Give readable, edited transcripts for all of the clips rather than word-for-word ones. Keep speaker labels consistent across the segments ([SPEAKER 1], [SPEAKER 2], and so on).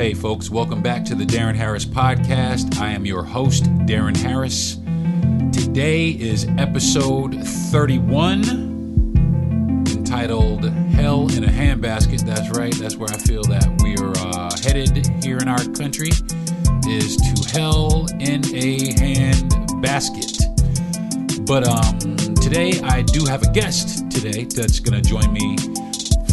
[SPEAKER 1] Hey folks, welcome back to the Deron Harris Podcast. I am your host, Deron Harris. Today is episode 31, entitled Hell in a Handbasket. That's right, that's where I feel that we are headed here in our country, is to hell in a handbasket. But today I do have a guest today that's going to join me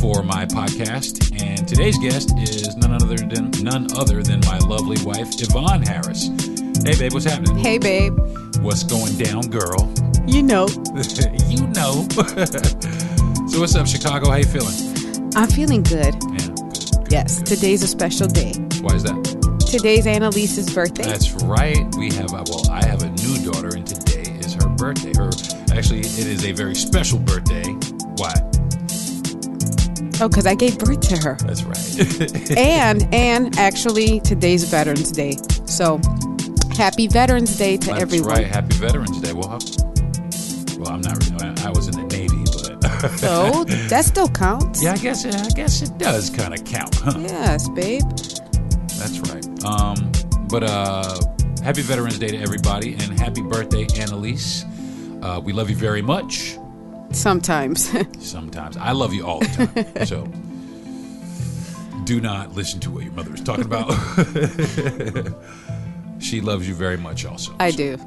[SPEAKER 1] for my podcast, and today's guest is none other than my lovely wife, Ivonne Harris. Hey babe, what's happening?
[SPEAKER 2] Hey babe.
[SPEAKER 1] What's going down, girl?
[SPEAKER 2] You know.
[SPEAKER 1] You know. So what's up, Chicago? How you feeling?
[SPEAKER 2] I'm feeling good.
[SPEAKER 1] Yeah, good.
[SPEAKER 2] Yes,
[SPEAKER 1] Good.
[SPEAKER 2] Today's a special day.
[SPEAKER 1] Why is that?
[SPEAKER 2] Today's Annalise's birthday.
[SPEAKER 1] That's right. I have a new daughter, and today is her birthday. Actually, it is a very special birthday. Why?
[SPEAKER 2] Oh, because I gave birth to her.
[SPEAKER 1] That's right.
[SPEAKER 2] and actually, today's Veterans Day. So, happy Veterans Day to everyone.
[SPEAKER 1] That's right. Happy Veterans Day. Well, I'm not really. I was in the Navy, but
[SPEAKER 2] so that still counts.
[SPEAKER 1] Yeah, I guess it does kind of count, huh?
[SPEAKER 2] Yes, babe.
[SPEAKER 1] That's right. But happy Veterans Day to everybody, and happy birthday, Annalise. We love you very much.
[SPEAKER 2] Sometimes.
[SPEAKER 1] Sometimes. I love you all the time. So do not listen to what your mother is talking about. She loves you very much also.
[SPEAKER 2] I do.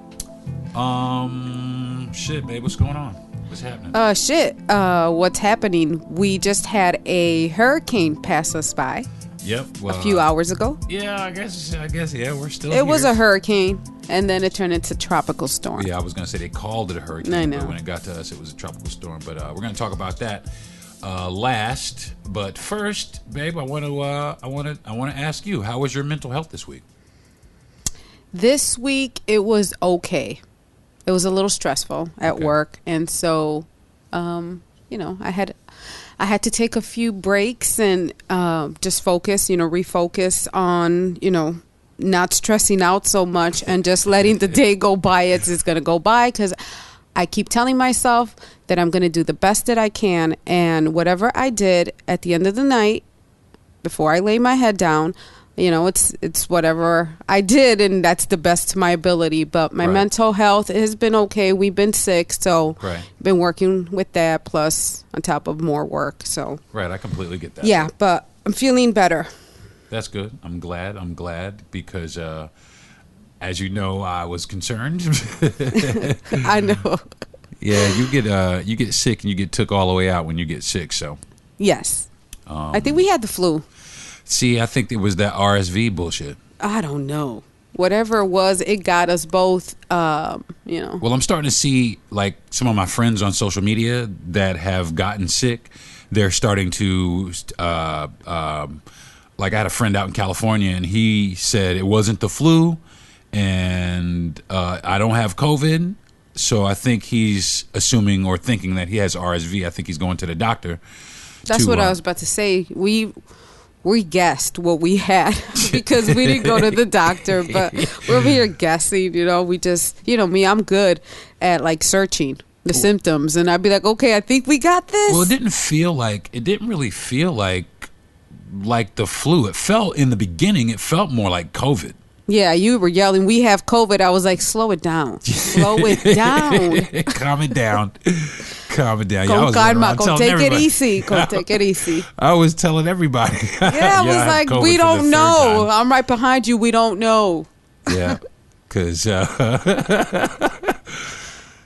[SPEAKER 1] Shit, babe, what's going on? What's happening?
[SPEAKER 2] What's happening? We just had a hurricane pass us by.
[SPEAKER 1] Yep.
[SPEAKER 2] A few hours ago.
[SPEAKER 1] Yeah, I guess yeah, we're still
[SPEAKER 2] It
[SPEAKER 1] here.
[SPEAKER 2] was a hurricane, and then it turned into a tropical storm.
[SPEAKER 1] Yeah, I was going to say they called it a hurricane.
[SPEAKER 2] I know.
[SPEAKER 1] But when it got to us, it was a tropical storm. But we're going to talk about that last. But first, babe, I want to ask you, how was your mental health this week?
[SPEAKER 2] This week, it was okay. It was a little stressful at work, and so, I had to take a few breaks and just focus, refocus on, not stressing out so much and just letting the day go by as it's going to go by, because I keep telling myself that I'm going to do the best that I can, and whatever I did at the end of the night before I lay my head down, it's whatever I did, and that's the best to my ability. But my mental health has been okay. We've been sick, so been working with that, plus on top of more work. So
[SPEAKER 1] I completely get that.
[SPEAKER 2] Yeah, but I'm feeling better.
[SPEAKER 1] That's good. I'm glad because as you know, I was concerned.
[SPEAKER 2] I know.
[SPEAKER 1] Yeah, you get sick and you get took all the way out when you get sick. So
[SPEAKER 2] yes, I think we had the flu.
[SPEAKER 1] See, I think it was that RSV bullshit.
[SPEAKER 2] I don't know. Whatever it was, it got us both, Well,
[SPEAKER 1] I'm starting to see, like, some of my friends on social media that have gotten sick. They're starting to, like, I had a friend out in California, and he said it wasn't the flu, and I don't have COVID. So I think he's assuming or thinking that he has RSV. I think he's going to the doctor.
[SPEAKER 2] That's what I was about to say. We guessed what we had because we didn't go to the doctor, but we're over here guessing, we just, me, I'm good at like searching the symptoms, and I'd be like, okay, I think we got this.
[SPEAKER 1] Well, it didn't really feel like the flu. It felt in the beginning, it felt more like COVID.
[SPEAKER 2] Yeah, you were yelling, we have COVID. I was like, slow it down. Slow it down.
[SPEAKER 1] Calm it down. Calm it down.
[SPEAKER 2] Go take it easy. Go take it easy.
[SPEAKER 1] I was telling everybody.
[SPEAKER 2] Yeah, I was like, we don't know. I'm right behind you. We don't know.
[SPEAKER 1] Yeah, because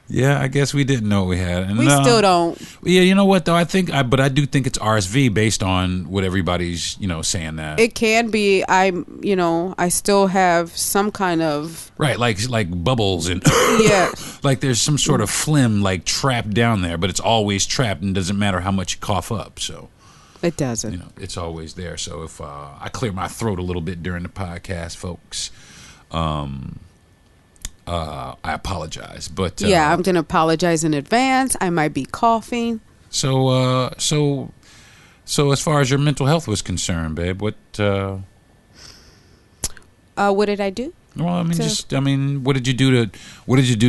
[SPEAKER 1] yeah, I guess we didn't know what we had. And,
[SPEAKER 2] we still don't.
[SPEAKER 1] Yeah, you know what though? I do think it's RSV based on what everybody's saying that
[SPEAKER 2] it can be. I still have some kind of
[SPEAKER 1] like bubbles and
[SPEAKER 2] yeah,
[SPEAKER 1] like there's some sort of phlegm like trapped down there, but it's always trapped and doesn't matter how much you cough up. So
[SPEAKER 2] it doesn't.
[SPEAKER 1] It's always there. So if I clear my throat a little bit during the podcast, folks. I apologize, but
[SPEAKER 2] yeah, I'm gonna apologize in advance. I might be coughing.
[SPEAKER 1] So as far as your mental health was concerned, babe, what
[SPEAKER 2] did I do?
[SPEAKER 1] Well, I mean, what did you do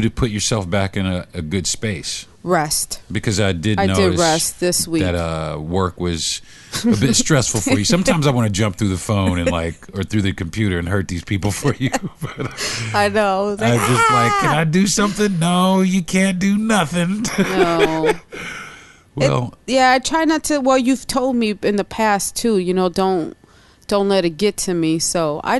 [SPEAKER 1] to put yourself back in a good space?
[SPEAKER 2] Rest.
[SPEAKER 1] Because I did rest this week. That work was a bit stressful for you. Sometimes I want to jump through the phone and or through the computer and hurt these people for you. But
[SPEAKER 2] I know.
[SPEAKER 1] I just can I do something? No, you can't do nothing.
[SPEAKER 2] No.
[SPEAKER 1] Well,
[SPEAKER 2] I try not to. Well, you've told me in the past too. Don't let it get to me. So I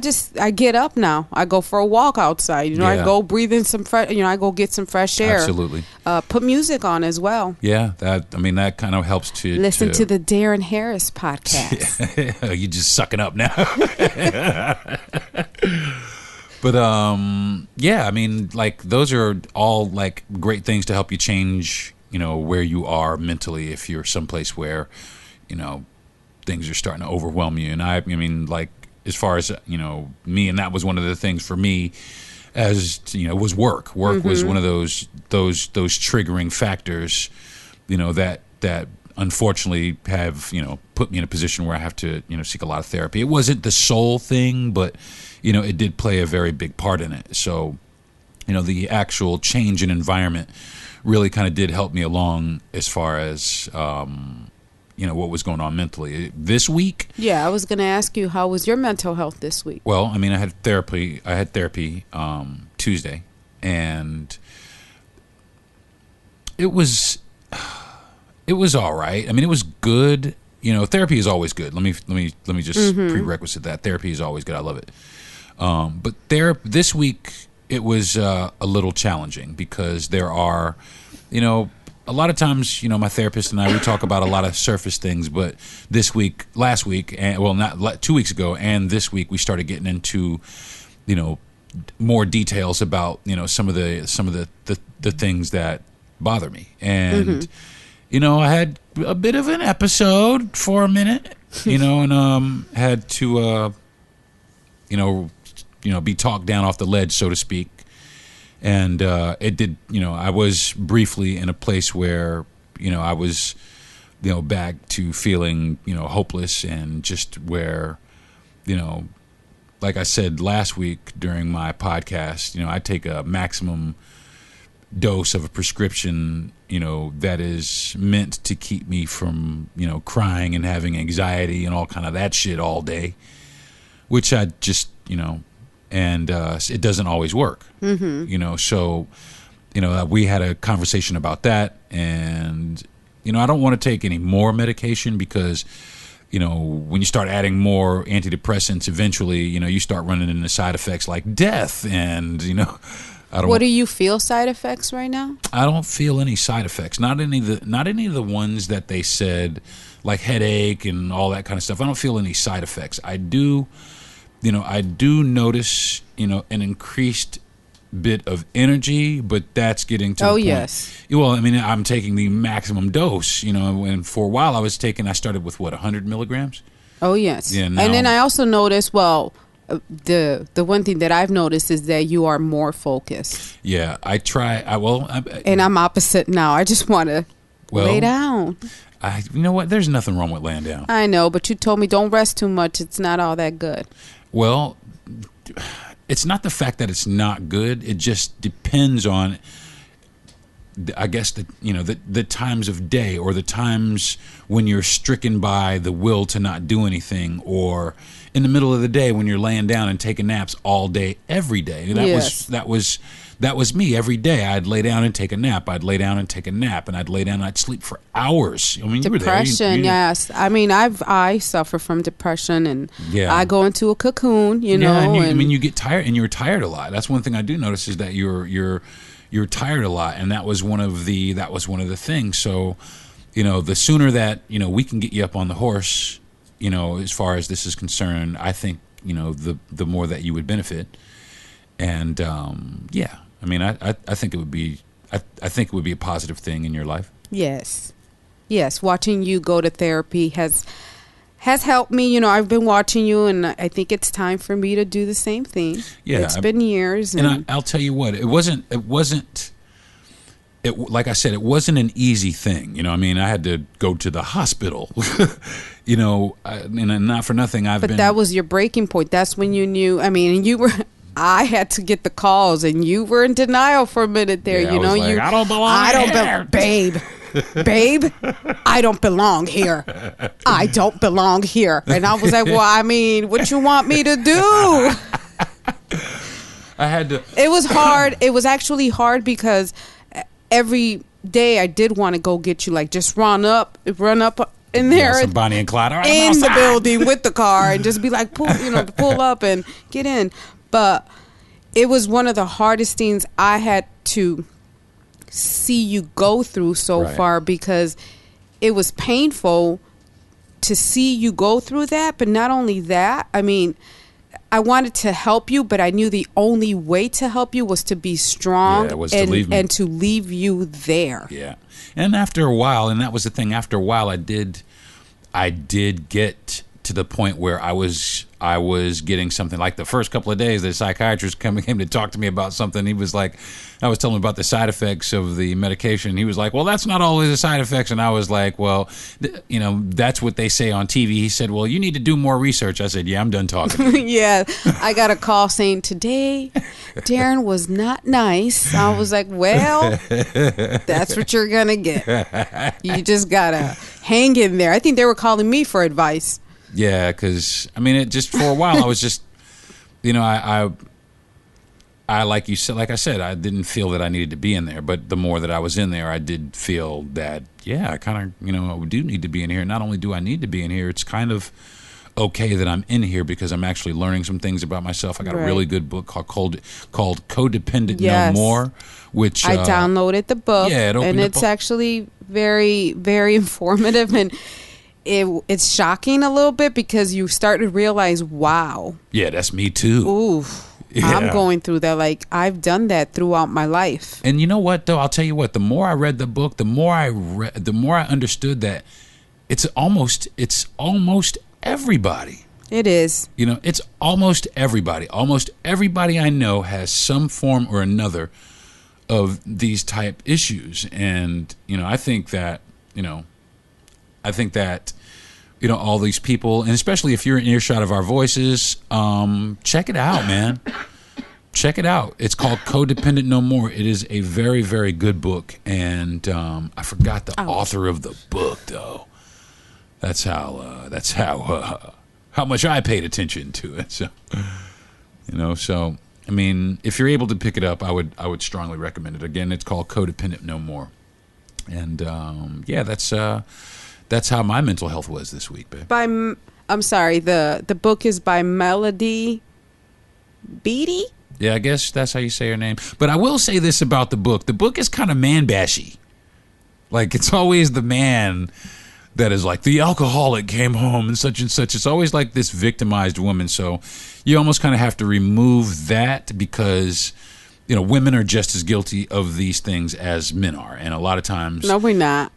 [SPEAKER 2] get up now. I go for a walk outside. I go breathe in some fresh. I go get some fresh air.
[SPEAKER 1] Absolutely.
[SPEAKER 2] Put music on as well.
[SPEAKER 1] Yeah, that kind of helps to
[SPEAKER 2] listen to the Deron Harris podcast.
[SPEAKER 1] You just sucking up now. But I mean, those are all great things to help you change, where you are mentally if you're someplace where, things are starting to overwhelm you. And I mean, as far as, me, and that was one of the things for me as, was work. Work was one of those triggering factors, that unfortunately have, put me in a position where I have to, seek a lot of therapy. It wasn't the sole thing, but, it did play a very big part in it. So, the actual change in environment really kind of did help me along as far as, what was going on mentally this week. Yeah,
[SPEAKER 2] I was going to ask you, how was your mental health this week?
[SPEAKER 1] Well, I mean, I had therapy Tuesday, and it was all right. I mean, it was good. Therapy is always good. Let me just prerequisite that therapy is always good. I love it. But this week it was a little challenging because there are, a lot of times, my therapist and I, we talk about a lot of surface things, but last week, and not 2 weeks ago, and this week, we started getting into, more details about, some of the things that bother me. And, I had a bit of an episode for a minute, and had to, be talked down off the ledge, so to speak. And it did, I was briefly in a place where, I was, back to feeling, hopeless, and just where, like I said last week during my podcast, I take a maximum dose of a prescription, that is meant to keep me from, crying and having anxiety and all kind of that shit all day, which I just, and it doesn't always work. So, we had a conversation about that, and, I don't want to take any more medication because, when you start adding more antidepressants, eventually, you start running into side effects like death, and,
[SPEAKER 2] What do you feel side effects right now?
[SPEAKER 1] I don't feel any side effects. Not any of the ones that they said, like headache and all that kind of stuff. I don't feel any side effects. I do notice, an increased bit of energy, but that's getting to the point. Yes. Well, I mean, I'm taking the maximum dose, and for a while I started with 100 milligrams?
[SPEAKER 2] Oh, yes. Yeah, and then I also noticed, the one thing that I've noticed is that you are more focused.
[SPEAKER 1] Yeah,
[SPEAKER 2] and I'm opposite now. I just want to lay down.
[SPEAKER 1] You know what? There's nothing wrong with laying down.
[SPEAKER 2] I know, but you told me don't rest too much. It's not all that good.
[SPEAKER 1] Well, it's not the fact that it's not good. It just depends on, I guess, the times of day, or the times when you're stricken by the will to not do anything, or in the middle of the day when you're laying down and taking naps all day, every day. That was me every day. I'd lay down and take a nap. I'd lay down and take a nap, and I'd lay down and I'd sleep for hours. I mean,
[SPEAKER 2] depression,
[SPEAKER 1] you were there.
[SPEAKER 2] Yes. I mean, I suffer from depression, and I go into a cocoon,
[SPEAKER 1] And you get tired, and you're tired a lot. That's one thing I do notice, is that you're tired a lot, and that was one of the things. So, the sooner that we can get you up on the horse, as far as this is concerned, I think the more that you would benefit. And I mean, I think it would be a positive thing in your life.
[SPEAKER 2] Yes. Watching you go to therapy has helped me. I've been watching you, and I think it's time for me to do the same thing. Yeah, it's been years,
[SPEAKER 1] and I'll tell you what, it wasn't. Like I said, it wasn't an easy thing. I mean, I had to go to the hospital. And not for nothing,
[SPEAKER 2] But that was your breaking point. That's when you knew. I mean, and you were. I had to get the calls, and you were in denial for a minute there.
[SPEAKER 1] Yeah,
[SPEAKER 2] You know,
[SPEAKER 1] I don't belong
[SPEAKER 2] babe. Babe, I don't belong here. I don't belong here. And I was like, well, I mean, what you want me to do?
[SPEAKER 1] I had to.
[SPEAKER 2] It was hard. It was actually hard because every day I did want to go get you, like just run up in there,
[SPEAKER 1] some Bonnie and Clyde
[SPEAKER 2] in the building with the car, and just be like, pull up and get in. But it was one of the hardest things I had to see you go through so far, because it was painful to see you go through that. But not only that, I mean, I wanted to help you, but I knew the only way to help you was to be strong and to leave you there.
[SPEAKER 1] Yeah. And after a while, and that was the thing, after a while I did get to the point where I was getting something. Like the first couple of days, the psychiatrist came to talk to me about something. He was like, I was telling him about the side effects of the medication. He was like, well, that's not always the side effects. And I was like, well, that's what they say on TV. He said, well, you need to do more research. I said, yeah, I'm done talking.
[SPEAKER 2] Yeah. I got a call saying, today, Deron was not nice. I was like, well, that's what you're going to get. You just got to hang in there. I think they were calling me for advice.
[SPEAKER 1] Yeah, because I mean, it just for a while I was just, I like you said, like I said, I didn't feel that I needed to be in there. But the more that I was in there, I did feel that, yeah, I kind of, I do need to be in here. Not only do I need to be in here, it's kind of okay that I'm in here because I'm actually learning some things about myself. I got a really good book called Codependent No More, which
[SPEAKER 2] I downloaded the book, and it's actually very, very informative, and it's shocking a little bit because you start to realize, wow.
[SPEAKER 1] Yeah, that's me too.
[SPEAKER 2] Ooh, yeah. I'm going through that. Like, I've done that throughout my life.
[SPEAKER 1] And you know what, though? I'll tell you what. The more I read the book, the more I understood that it's almost everybody.
[SPEAKER 2] It is.
[SPEAKER 1] It's almost everybody. Almost everybody I know has some form or another of these type issues. And, I think that, all these people, and especially if you're in earshot of our voices, check it out, man. Check it out. It's called Codependent No More. It is a very, very good book. And I forgot the author of the book, though. That's how much I paid attention to it. So, so I mean, if you're able to pick it up, I would strongly recommend it. Again, it's called Codependent No More. And that's how my mental health was this week, babe.
[SPEAKER 2] I'm sorry, the book is by Melody Beatty?
[SPEAKER 1] Yeah, I guess that's how you say her name. But I will say this about the book. The book is kind of man-bashy. Like, it's always the man that is like, the alcoholic came home and such and such. It's always like this victimized woman. So you almost kind of have to remove that because, women are just as guilty of these things as men are. And a lot of times...
[SPEAKER 2] No, we're not.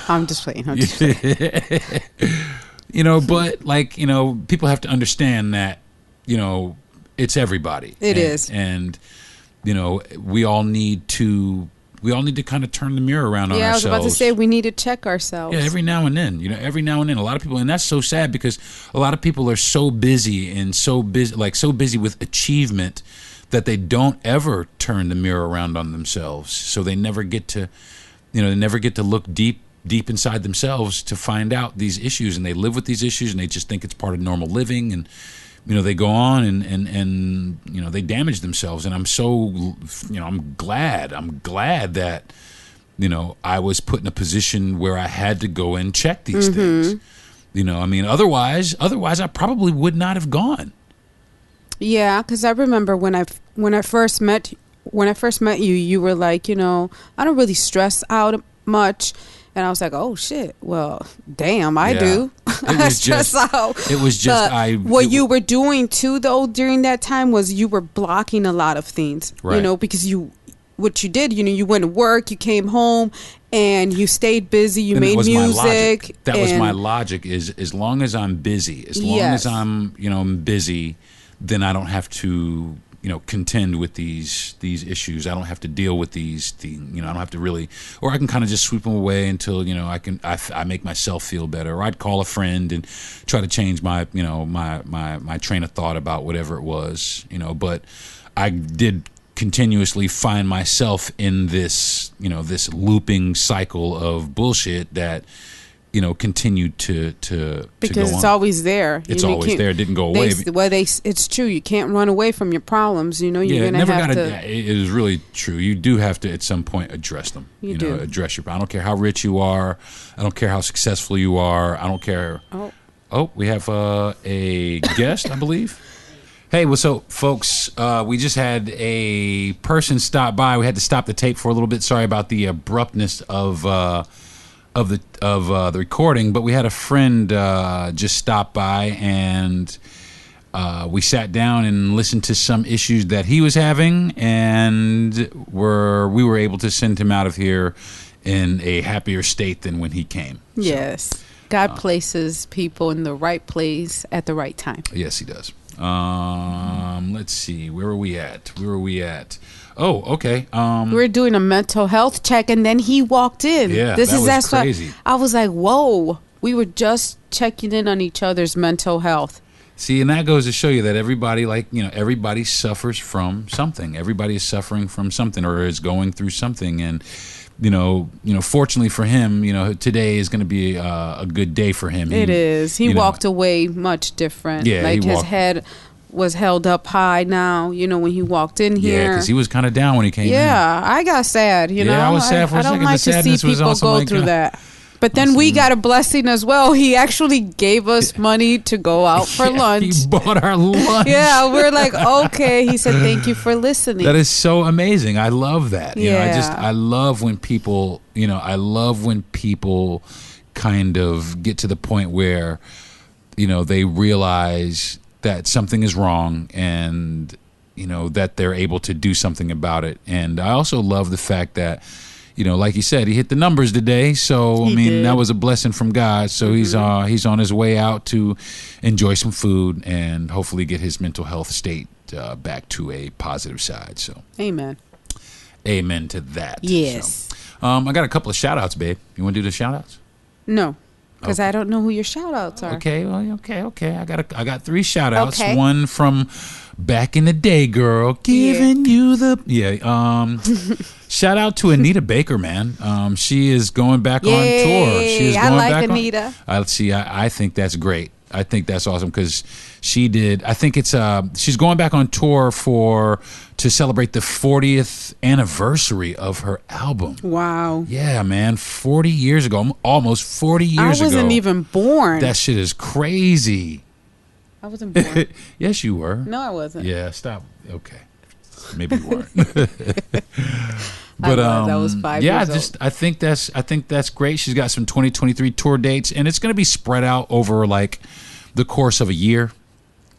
[SPEAKER 2] I'm just playing.
[SPEAKER 1] But like, people have to understand that, it's everybody.
[SPEAKER 2] It is.
[SPEAKER 1] And, we all need to kind of turn the mirror around on ourselves. Yeah, I was
[SPEAKER 2] about to say we need to check ourselves.
[SPEAKER 1] Yeah, every now and then. A lot of people, and that's so sad because a lot of people are so busy with achievement that they don't ever turn the mirror around on themselves. So they never get to, look deep inside themselves to find out these issues, and they live with these issues, and they just think it's part of normal living, and they go on and they damage themselves. And I'm so, I'm glad that, I was put in a position where I had to go and check these things. Otherwise I probably would not have gone.
[SPEAKER 2] Yeah, because I remember when I first met you, you were like, I don't really stress out much. And I was like, oh, shit. Well, damn, I do. I stress out.
[SPEAKER 1] It was just...
[SPEAKER 2] What you were doing, too, though, during that time was you were blocking a lot of things.
[SPEAKER 1] Right.
[SPEAKER 2] Because what you did, you went to work, you came home, and you stayed busy, you made music.
[SPEAKER 1] That was my logic, is as long as I'm busy, as long as I'm busy, then I don't have to contend with these issues. I don't have to deal with these things. I don't have to really, or I can kind of just sweep them away until I make myself feel better. Or I'd call a friend and try to change my my train of thought about whatever it was. But I did continuously find myself in this this looping cycle of bullshit that continued to
[SPEAKER 2] because
[SPEAKER 1] go
[SPEAKER 2] it's
[SPEAKER 1] on.
[SPEAKER 2] always there.
[SPEAKER 1] It's always there. It didn't go away.
[SPEAKER 2] It's true. You can't run away from your problems. You're gonna have to.
[SPEAKER 1] It is really true. You do have to at some point address them.
[SPEAKER 2] You do.
[SPEAKER 1] Address your. I don't care how rich you are. I don't care how successful you are. I don't care. Oh, we have a guest, I believe. Hey, what's up, folks? We just had a person stop by. We had to stop the tape for a little bit. Sorry about the abruptness of the recording, but we had a friend just stop by, and we sat down and listened to some issues that he was having, and we were able to send him out of here in a happier state than when he came.
[SPEAKER 2] Yes. So, God places people in the right place at the right time.
[SPEAKER 1] Yes, he does. Let's see. Where are we at? Oh, okay.
[SPEAKER 2] We were doing a mental health check, and then he walked in.
[SPEAKER 1] Yeah, that's crazy.
[SPEAKER 2] I was like, whoa. We were just checking in on each other's mental health.
[SPEAKER 1] See, and that goes to show you that everybody, everybody suffers from something. Everybody is suffering from something or is going through something. And, fortunately for him, today is going to be a good day for him.
[SPEAKER 2] It is. He walked away much different.
[SPEAKER 1] Yeah,
[SPEAKER 2] his head was held up high now, when he walked in here.
[SPEAKER 1] Yeah, because he was kind of down when he came in.
[SPEAKER 2] Yeah, I got sad,
[SPEAKER 1] Yeah, I was sad for a second.
[SPEAKER 2] I don't like to see people go through that. But then we got a blessing as well. He actually gave us money to go out for lunch.
[SPEAKER 1] He bought our lunch.
[SPEAKER 2] Yeah, we're like, okay. He said, thank you for listening.
[SPEAKER 1] That is so amazing. I love that. I love when people, kind of get to the point where, they realize that something is wrong and, that they're able to do something about it. And I also love the fact that, like you said, he hit the numbers today. So, that was a blessing from God. So he's on his way out to enjoy some food and hopefully get his mental health state back to a positive side. So,
[SPEAKER 2] amen
[SPEAKER 1] to that.
[SPEAKER 2] Yes.
[SPEAKER 1] So, I got a couple of shout outs, babe. You want to do the shout outs?
[SPEAKER 2] No. Because I don't know who your shout outs are.
[SPEAKER 1] Okay. I got 3 shout outs.
[SPEAKER 2] Okay.
[SPEAKER 1] One from back in the day, girl. Giving you the shout out to Anita Baker, man. She is going back on tour. She is going back
[SPEAKER 2] Anita.
[SPEAKER 1] I think that's great. I think that's awesome because she did. I think it's she's going back on tour to celebrate the 40th anniversary of her album.
[SPEAKER 2] Wow.
[SPEAKER 1] Yeah, man. 40 years ago, almost 40 years ago.
[SPEAKER 2] I wasn't even born.
[SPEAKER 1] That shit is crazy.
[SPEAKER 2] I wasn't born.
[SPEAKER 1] Yes, you were.
[SPEAKER 2] No, I wasn't.
[SPEAKER 1] Yeah, stop. Okay. Maybe you weren't. But
[SPEAKER 2] I was 5 years old.
[SPEAKER 1] I think that's great. She's got some 2023 tour dates, and it's going to be spread out over like the course of a year.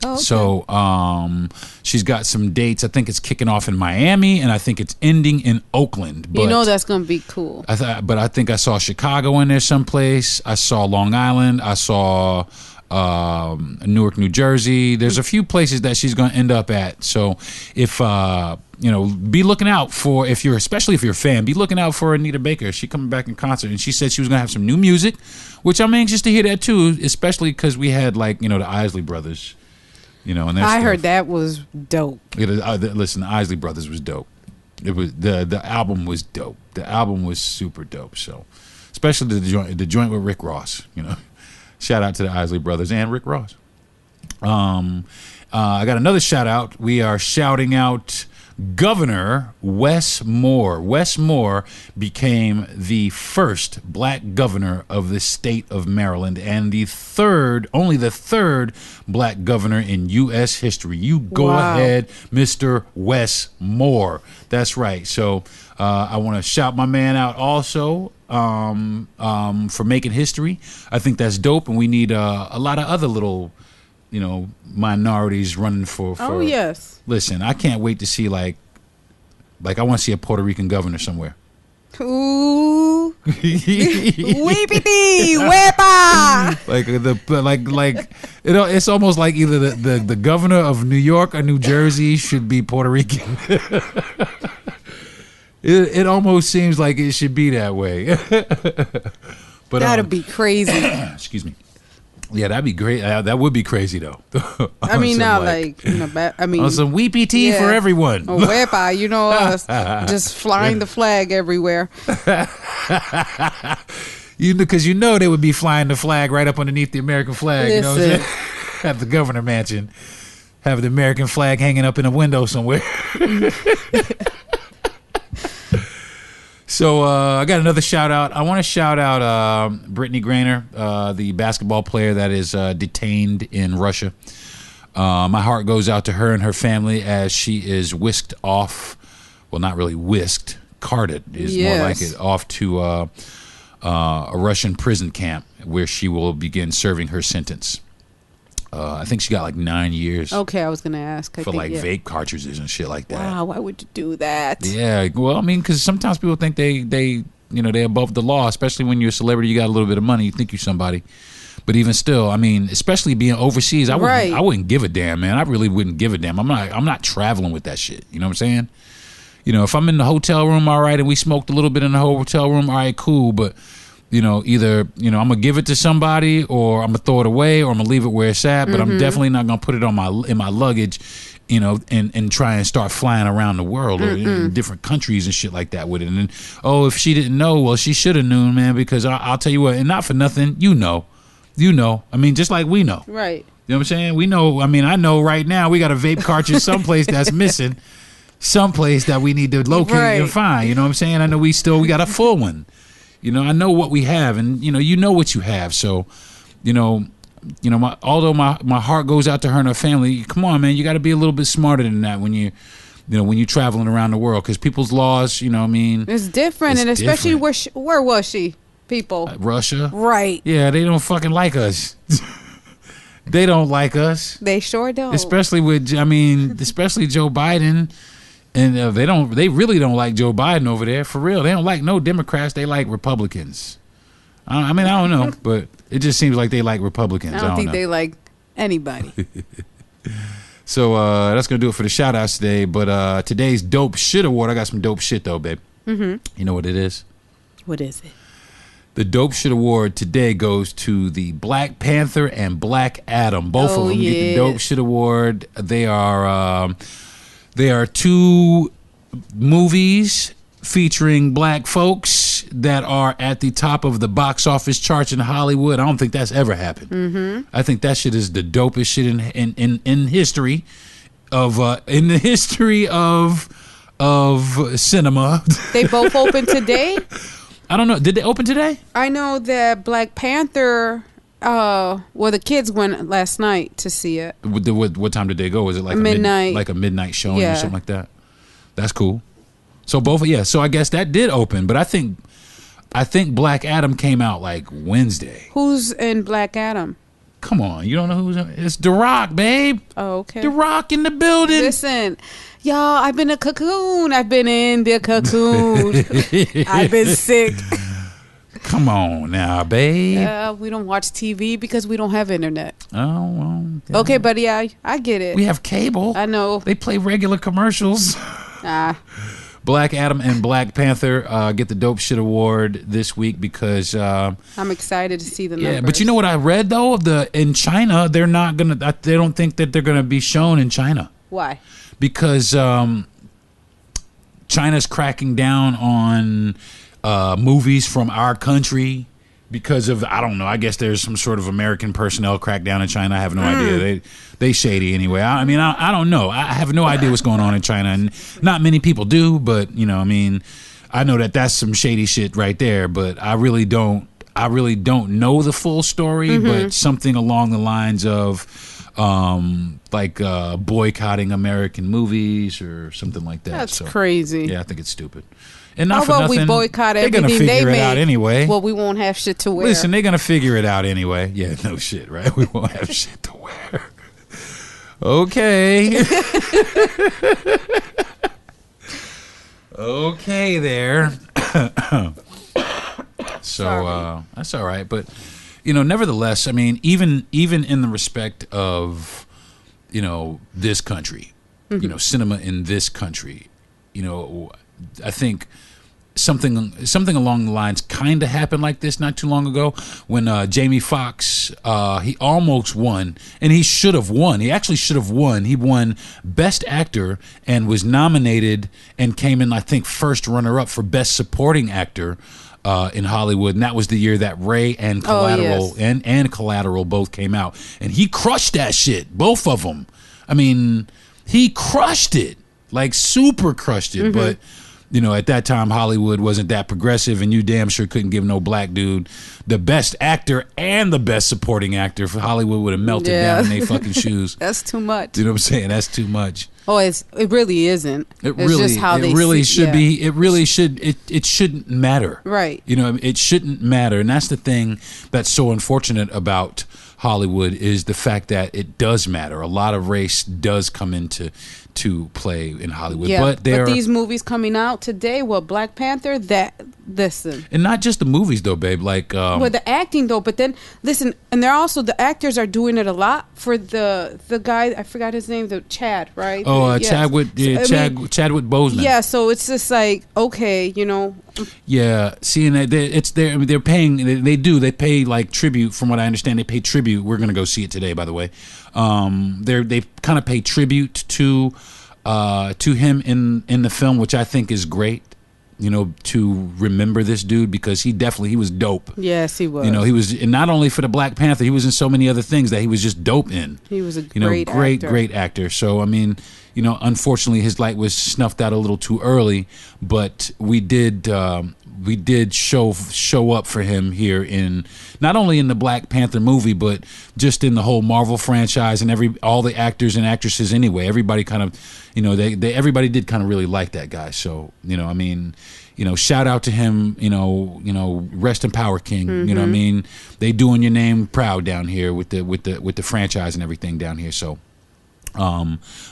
[SPEAKER 2] Oh, okay.
[SPEAKER 1] So she's got some dates. I think it's kicking off in Miami, and I think it's ending in Oakland. But
[SPEAKER 2] that's going to be cool.
[SPEAKER 1] But I think I saw Chicago in there someplace. I saw Long Island. I saw Newark, New Jersey. There's a few places that she's going to end up at. So if be looking out for, especially if you're a fan, be looking out for Anita Baker. She coming back in concert, and she said she was going to have some new music, which I'm anxious to hear that too, especially because we had the Isley Brothers, and I
[SPEAKER 2] heard that was dope.
[SPEAKER 1] Listen, the Isley Brothers was dope. It was the album was dope. The album was super dope. So, especially the joint with Rick Ross, Shout out to the Isley Brothers and Rick Ross. I got another shout out. We are shouting out Governor Wes Moore. Wes Moore became the first black governor of the state of Maryland and only the third black governor in U.S. history. You go ahead, Mr. Wes Moore. That's right. So I want to shout my man out also for making history. I think that's dope, and we need a lot of other little minorities running for.
[SPEAKER 2] Oh yes.
[SPEAKER 1] Listen, I can't wait to see like I want to see a Puerto Rican governor somewhere.
[SPEAKER 2] Ooh. Weepity, wepa.
[SPEAKER 1] It's almost like either the governor of New York or New Jersey should be Puerto Rican. It almost seems like it should be that way. But
[SPEAKER 2] that'd be crazy.
[SPEAKER 1] Excuse me. Yeah, that'd be great. That would be crazy though.
[SPEAKER 2] I mean, now on
[SPEAKER 1] some weepy tea for everyone.
[SPEAKER 2] Oh, wepa, you know us, just flying the flag everywhere.
[SPEAKER 1] Because they would be flying the flag right up underneath the American flag.
[SPEAKER 2] Listen.
[SPEAKER 1] You know what I'm saying? At the governor mansion, have the American flag hanging up in a window somewhere. So I got another shout out. I want to shout out Brittany Griner, the basketball player that is detained in Russia. My heart goes out to her and her family as she is whisked off. Well, not really whisked. Carted is more like it, off to a Russian prison camp where she will begin serving her sentence. I think she got like 9 years.
[SPEAKER 2] Okay, I was going to ask.
[SPEAKER 1] For vape cartridges and shit like that.
[SPEAKER 2] Wow, why would you do that?
[SPEAKER 1] Yeah, well, I mean, because sometimes people think they're above the law, especially when you're a celebrity, you got a little bit of money, you think you're somebody. But even still, I mean, especially being overseas, I wouldn't give a damn, man. I really wouldn't give a damn. I'm not traveling with that shit. You know what I'm saying? If I'm in the hotel room, all right, and we smoked a little bit in the hotel room, all right, cool, but either, I'm going to give it to somebody or I'm going to throw it away or I'm going to leave it where it's at, but I'm definitely not going to put it on in my luggage, and try and start flying around the world or in different countries and shit like that with it. And then, if she didn't know, well, she should have known, man, because I'll tell you what, and not for nothing, I mean, just like we know.
[SPEAKER 2] Right.
[SPEAKER 1] You know what I'm saying? We know, I mean, I know right now we got a vape cartridge someplace that's missing, someplace that we need to locate and find. You know what I'm saying? I know we got a full one. I know what we have, and you know what you have. So, although my heart goes out to her and her family, come on, man, you got to be a little bit smarter than that when when you're traveling around the world, because people's laws,
[SPEAKER 2] it's different, and especially where was she? People,
[SPEAKER 1] Russia,
[SPEAKER 2] right?
[SPEAKER 1] Yeah, they don't fucking like us. They don't like us.
[SPEAKER 2] They sure don't.
[SPEAKER 1] Especially especially Joe Biden. And they really don't like Joe Biden over there, for real. They don't like no Democrats. They like Republicans. I don't know, but it just seems like they like Republicans.
[SPEAKER 2] I don't think they like anybody.
[SPEAKER 1] So that's going to do it for the shout outs today. But today's Dope Shit Award, I got some dope shit though, babe. Mm-hmm. You know what it is?
[SPEAKER 2] What is it?
[SPEAKER 1] The Dope Shit Award today goes to the Black Panther and Black Adam. Both of them get the Dope Shit Award. They are two movies featuring black folks that are at the top of the box office charts in Hollywood. I don't think that's ever happened. Mm-hmm. I think that shit is the dopest shit in history of cinema.
[SPEAKER 2] They both open today?
[SPEAKER 1] I don't know. Did they open today?
[SPEAKER 2] I know that Black Panther. The kids went last night to see it.
[SPEAKER 1] What time did they go? Was it like
[SPEAKER 2] midnight?
[SPEAKER 1] Like a midnight showing or something like that? That's cool. So both, So I guess that did open, but I think Black Adam came out like Wednesday.
[SPEAKER 2] Who's in Black Adam?
[SPEAKER 1] Come on, you don't know who's in? It's The Rock, babe.
[SPEAKER 2] Oh, okay.
[SPEAKER 1] The Rock in the building.
[SPEAKER 2] Listen, y'all, I've been in the cocoon. I've been sick.
[SPEAKER 1] Come on now, babe.
[SPEAKER 2] We don't watch TV because we don't have internet.
[SPEAKER 1] Oh, well. Yeah.
[SPEAKER 2] Okay, buddy, I get it.
[SPEAKER 1] We have cable.
[SPEAKER 2] I know.
[SPEAKER 1] They play regular commercials. Black Adam and Black Panther get the Dope Shit Award this week because... I'm
[SPEAKER 2] excited to see the numbers.
[SPEAKER 1] Yeah, but you know what I read, though? In China, they don't think that they're going to be shown in China.
[SPEAKER 2] Why?
[SPEAKER 1] Because China's cracking down on... movies from our country because of, I don't know, I guess there's some sort of American personnel crackdown in China. I have no idea. They shady anyway. I mean, I don't know. I have no idea what's going on in China, and not many people do, but I know that that's some shady shit right there, but I really don't know the full story, but something along the lines of boycotting American movies or something like that.
[SPEAKER 2] That's crazy.
[SPEAKER 1] Yeah, I think it's stupid. And not
[SPEAKER 2] How
[SPEAKER 1] for
[SPEAKER 2] about
[SPEAKER 1] nothing,
[SPEAKER 2] we boycott
[SPEAKER 1] they're
[SPEAKER 2] everything
[SPEAKER 1] gonna figure
[SPEAKER 2] they
[SPEAKER 1] it out
[SPEAKER 2] make?
[SPEAKER 1] anyway.
[SPEAKER 2] Well, we won't have shit to wear.
[SPEAKER 1] Listen, they're going to figure it out anyway. Yeah, no shit, right? We won't have shit to wear. Okay. Okay there. So that's all right. But nevertheless, I mean, even in the respect of this country, cinema in this country, I think something along the lines kind of happened like this not too long ago when Jamie Foxx he almost won, and he should have won. He actually should have won. He won Best Actor and was nominated and came in, I think, first runner-up for Best Supporting Actor in Hollywood, and that was the year that Ray and Collateral and Collateral both came out, and he crushed that shit, both of them. I mean, he crushed it, like super crushed it, but at that time, Hollywood wasn't that progressive, and you damn sure couldn't give no black dude the Best Actor and the Best Supporting Actor. For Hollywood would have melted down in their fucking shoes.
[SPEAKER 2] That's too much.
[SPEAKER 1] You know what I'm saying? That's too much.
[SPEAKER 2] Oh, it really isn't.
[SPEAKER 1] It really should be. It really should. It shouldn't matter.
[SPEAKER 2] Right.
[SPEAKER 1] It shouldn't matter, and that's the thing that's so unfortunate about Hollywood is the fact that it does matter. A lot of race does come into play in Hollywood.
[SPEAKER 2] Yeah,
[SPEAKER 1] but
[SPEAKER 2] these movies coming out today, Black Panther, listen.
[SPEAKER 1] And not just the movies though, babe, like
[SPEAKER 2] the acting though, but then listen, and they're also, the actors are doing it a lot for the guy, I forgot his name, the Chad, right?
[SPEAKER 1] Oh, yes. Chadwick Boseman.
[SPEAKER 2] Yeah, so it's just like, okay,
[SPEAKER 1] Yeah, seeing that they're paying, they pay like tribute. From what I understand, they pay tribute. We're gonna go see it today, by the way. They kind of pay tribute to him in the film, which I think is great. To remember this dude, because he was dope.
[SPEAKER 2] Yes, he was.
[SPEAKER 1] He was, and not only for the Black Panther, he was in so many other things that he was just dope in.
[SPEAKER 2] He was a
[SPEAKER 1] great actor. So I mean, unfortunately, his light was snuffed out a little too early, but we did show up for him here in, not only in the Black Panther movie, but just in the whole Marvel franchise, and all the actors and actresses anyway. Everybody kind of, everybody did kind of really like that guy. So I mean, shout out to him. Rest in power, King. You know what I mean? They doing your name proud down here with the franchise and everything down here. So,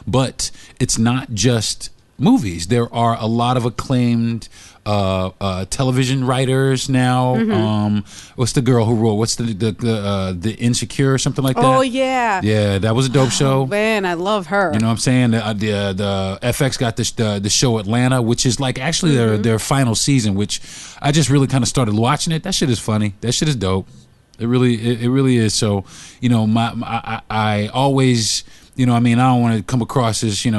[SPEAKER 1] but it's not just movies. There are a lot of acclaimed television writers now. What's the girl who wrote? What's the Insecure or something like that?
[SPEAKER 2] Oh yeah,
[SPEAKER 1] that was a dope show.
[SPEAKER 2] Man, I love her.
[SPEAKER 1] You know what I'm saying? The FX got the show Atlanta, which is like actually their final season, which I just really kind of started watching it. That shit is funny. That shit is dope. It really is. So I always. I don't want to come across as a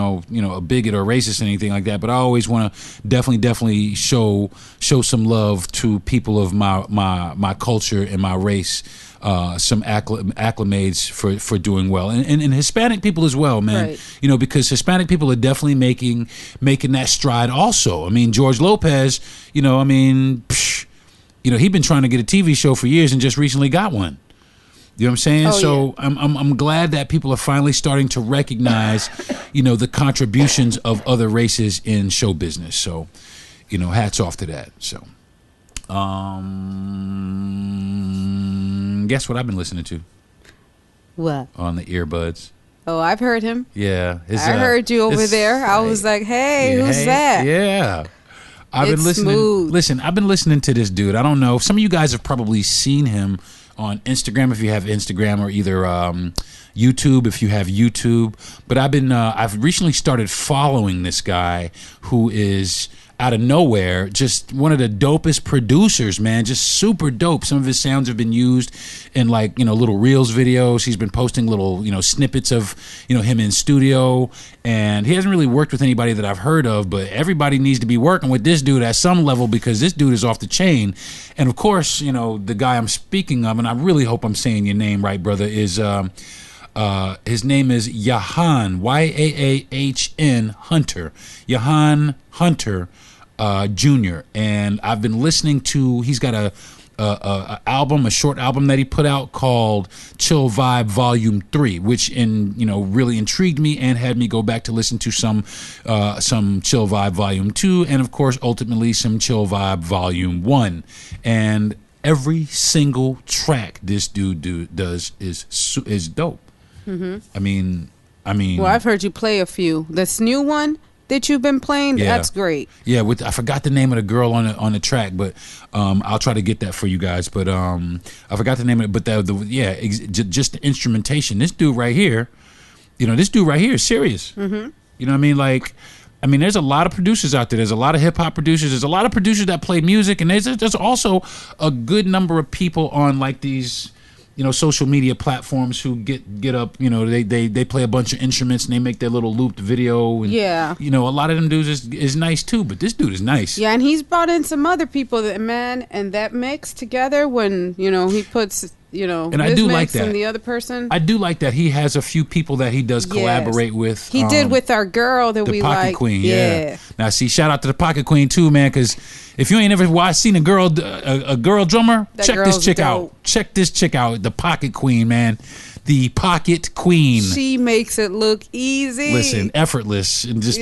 [SPEAKER 1] bigot or racist or anything like that, but I always want to definitely show some love to people of my culture and my race, some acclimates for doing well, and Hispanic people as well, man. Right. Because Hispanic people are definitely making that stride also. I mean, George Lopez, he's been trying to get a TV show for years and just recently got one. You know what I'm saying?
[SPEAKER 2] Oh,
[SPEAKER 1] so yeah. I'm glad that people are finally starting to recognize, the contributions of other races in show business. So, hats off to that. So, guess what I've been listening to?
[SPEAKER 2] What?
[SPEAKER 1] On the EarBudz.
[SPEAKER 2] Oh, I've heard him.
[SPEAKER 1] Yeah.
[SPEAKER 2] I heard you over there. I was like, hey, who's that?
[SPEAKER 1] Yeah. I've been listening.
[SPEAKER 2] Smooth.
[SPEAKER 1] Listen, I've been listening to this dude. I don't know. Some of you guys have probably seen him on Instagram if you have Instagram, or either YouTube if you have YouTube. But I've recently started following this guy who is out of nowhere just one of the dopest producers, man. Just super dope. Some of his sounds have been used in little Reels videos. He's been posting little snippets of him in studio, and he hasn't really worked with anybody that I've heard of, but everybody needs to be working with this dude at some level, because this dude is off the chain. And of course, the guy I'm speaking of, and I really hope I'm saying your name right, brother, is his name is Yahan, Yaahn Hunter. Yahan Hunter Jr. And I've been listening to, he's got a short album that he put out called Chill Vibe Volume 3, which really intrigued me and had me go back to listen to some Chill Vibe Volume 2, and of course ultimately some Chill Vibe Volume 1. And every single track this dude does is dope. I mean
[SPEAKER 2] well, I've heard you play a few. This new one, that you've been playing,
[SPEAKER 1] Yeah.
[SPEAKER 2] that's great.
[SPEAKER 1] Yeah, I forgot the name of the girl on the track, but I'll try to get that for you guys. But I forgot the name of it. But just the instrumentation. This dude right here, is serious. Mm-hmm. You know what I mean? Like, there's a lot of producers out there. There's a lot of hip hop producers. There's a lot of producers that play music, and there's also a good number of people on like these, social media platforms who get up. They play a bunch of instruments and they make their little looped video. And,
[SPEAKER 2] yeah.
[SPEAKER 1] A lot of them dudes is nice too. But this dude is nice.
[SPEAKER 2] Yeah, and he's brought in some other people and that mix together when he puts.
[SPEAKER 1] And I do like that.
[SPEAKER 2] And the other person.
[SPEAKER 1] I do like that he has a few people that he does collaborate with.
[SPEAKER 2] He did with our girl that we like.
[SPEAKER 1] The Pocket Queen, yeah. Now, see, shout out to the Pocket Queen too, man, because if you ain't ever seen a girl drummer, check this chick out. Check this chick out, the Pocket Queen, man. The Pocket Queen.
[SPEAKER 2] She makes it look easy.
[SPEAKER 1] Listen, effortless, and just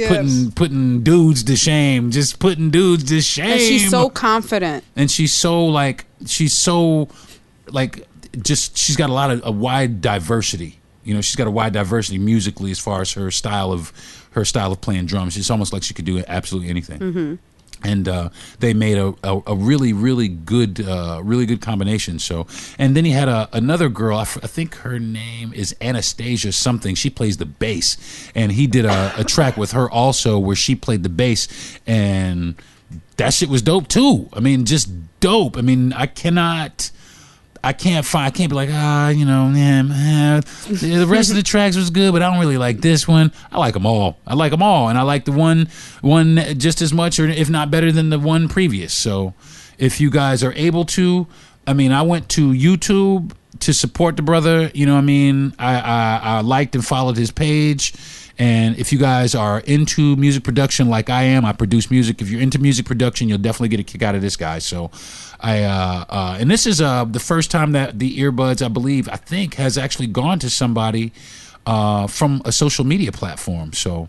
[SPEAKER 1] putting dudes to shame. Just putting dudes to shame.
[SPEAKER 2] And she's so confident.
[SPEAKER 1] And she's got a wide diversity. She's got a wide diversity musically as far as her style of playing drums. It's almost like she could do absolutely anything. Mm-hmm. And they made a really, really good combination. So, and then he had another girl. I think her name is Anastasia something. She plays the bass, and he did a track with her also where she played the bass, and that shit was dope too. Just dope. I can't be like, the rest of the tracks was good, but I don't really like this one. I like them all. And I like the one just as much, or if not better than the one previous. So if you guys are able to, I went to YouTube to support the brother. I liked and followed his page. And if you guys are into music production like I am, I produce music. If you're into music production, you'll definitely get a kick out of this guy. So and this is the first time that the EarBudz, I think, has actually gone to somebody from a social media platform. So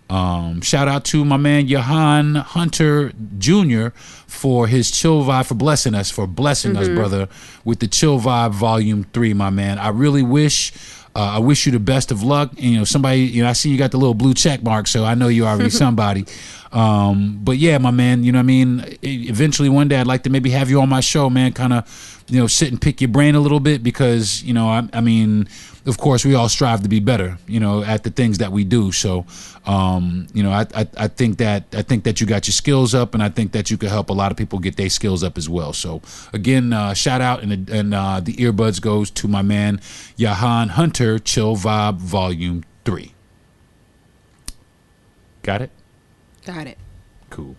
[SPEAKER 1] shout out to my man Ivonne Hunter Jr. for his Chill Vibe, for blessing us, brother, with the Chill Vibe Volume 3, my man. I really wish you the best of luck. And, somebody, I see you got the little blue check mark, so I know you already somebody. But yeah, my man, eventually one day I'd like to maybe have you on my show, man, kind of, sit and pick your brain a little bit because, of course we all strive to be better, at the things that we do. So, I think that you got your skills up, and I think that you could help a lot of people get their skills up as well. So again, shout out, and the EarBudz goes to my man, Ivonne Hunter, Chill Vibe Volume 3. Got it?
[SPEAKER 2] Got it.
[SPEAKER 1] Cool.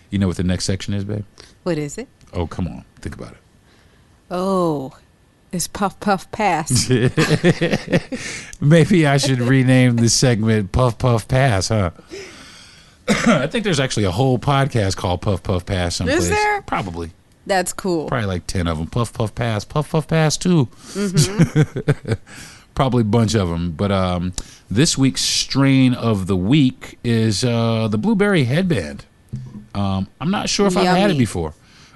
[SPEAKER 1] You know what the next section is, babe?
[SPEAKER 2] What is it?
[SPEAKER 1] Oh, come on. Think about it.
[SPEAKER 2] Oh, it's Puff Puff Pass.
[SPEAKER 1] Maybe I should rename this segment Puff Puff Pass, huh? I think there's actually a whole podcast called Puff Puff Pass someplace.
[SPEAKER 2] Is there?
[SPEAKER 1] Probably.
[SPEAKER 2] That's cool.
[SPEAKER 1] Probably like 10 of them. Puff Puff Pass. Puff Puff Pass too. Mm-hmm. Probably a bunch of them. But this week's strain of the week is the Blueberry Headband. I'm not sure if I've had it before.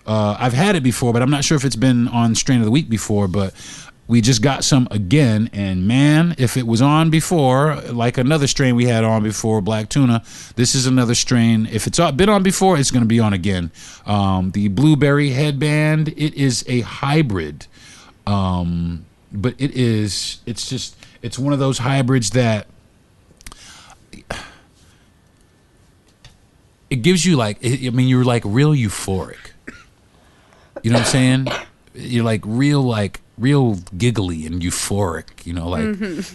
[SPEAKER 1] I've had it before, but I'm not sure if it's been on strain of the week before. But we just got some again, and man, if it was on before, like another strain we had on before, Black Tuna, this is another strain. If it's been on before, it's going to be on again. The Blueberry Headband, it is a hybrid. But it's one of those hybrids that it gives you you're like real euphoric. You know what I'm saying? You're like real giggly and euphoric,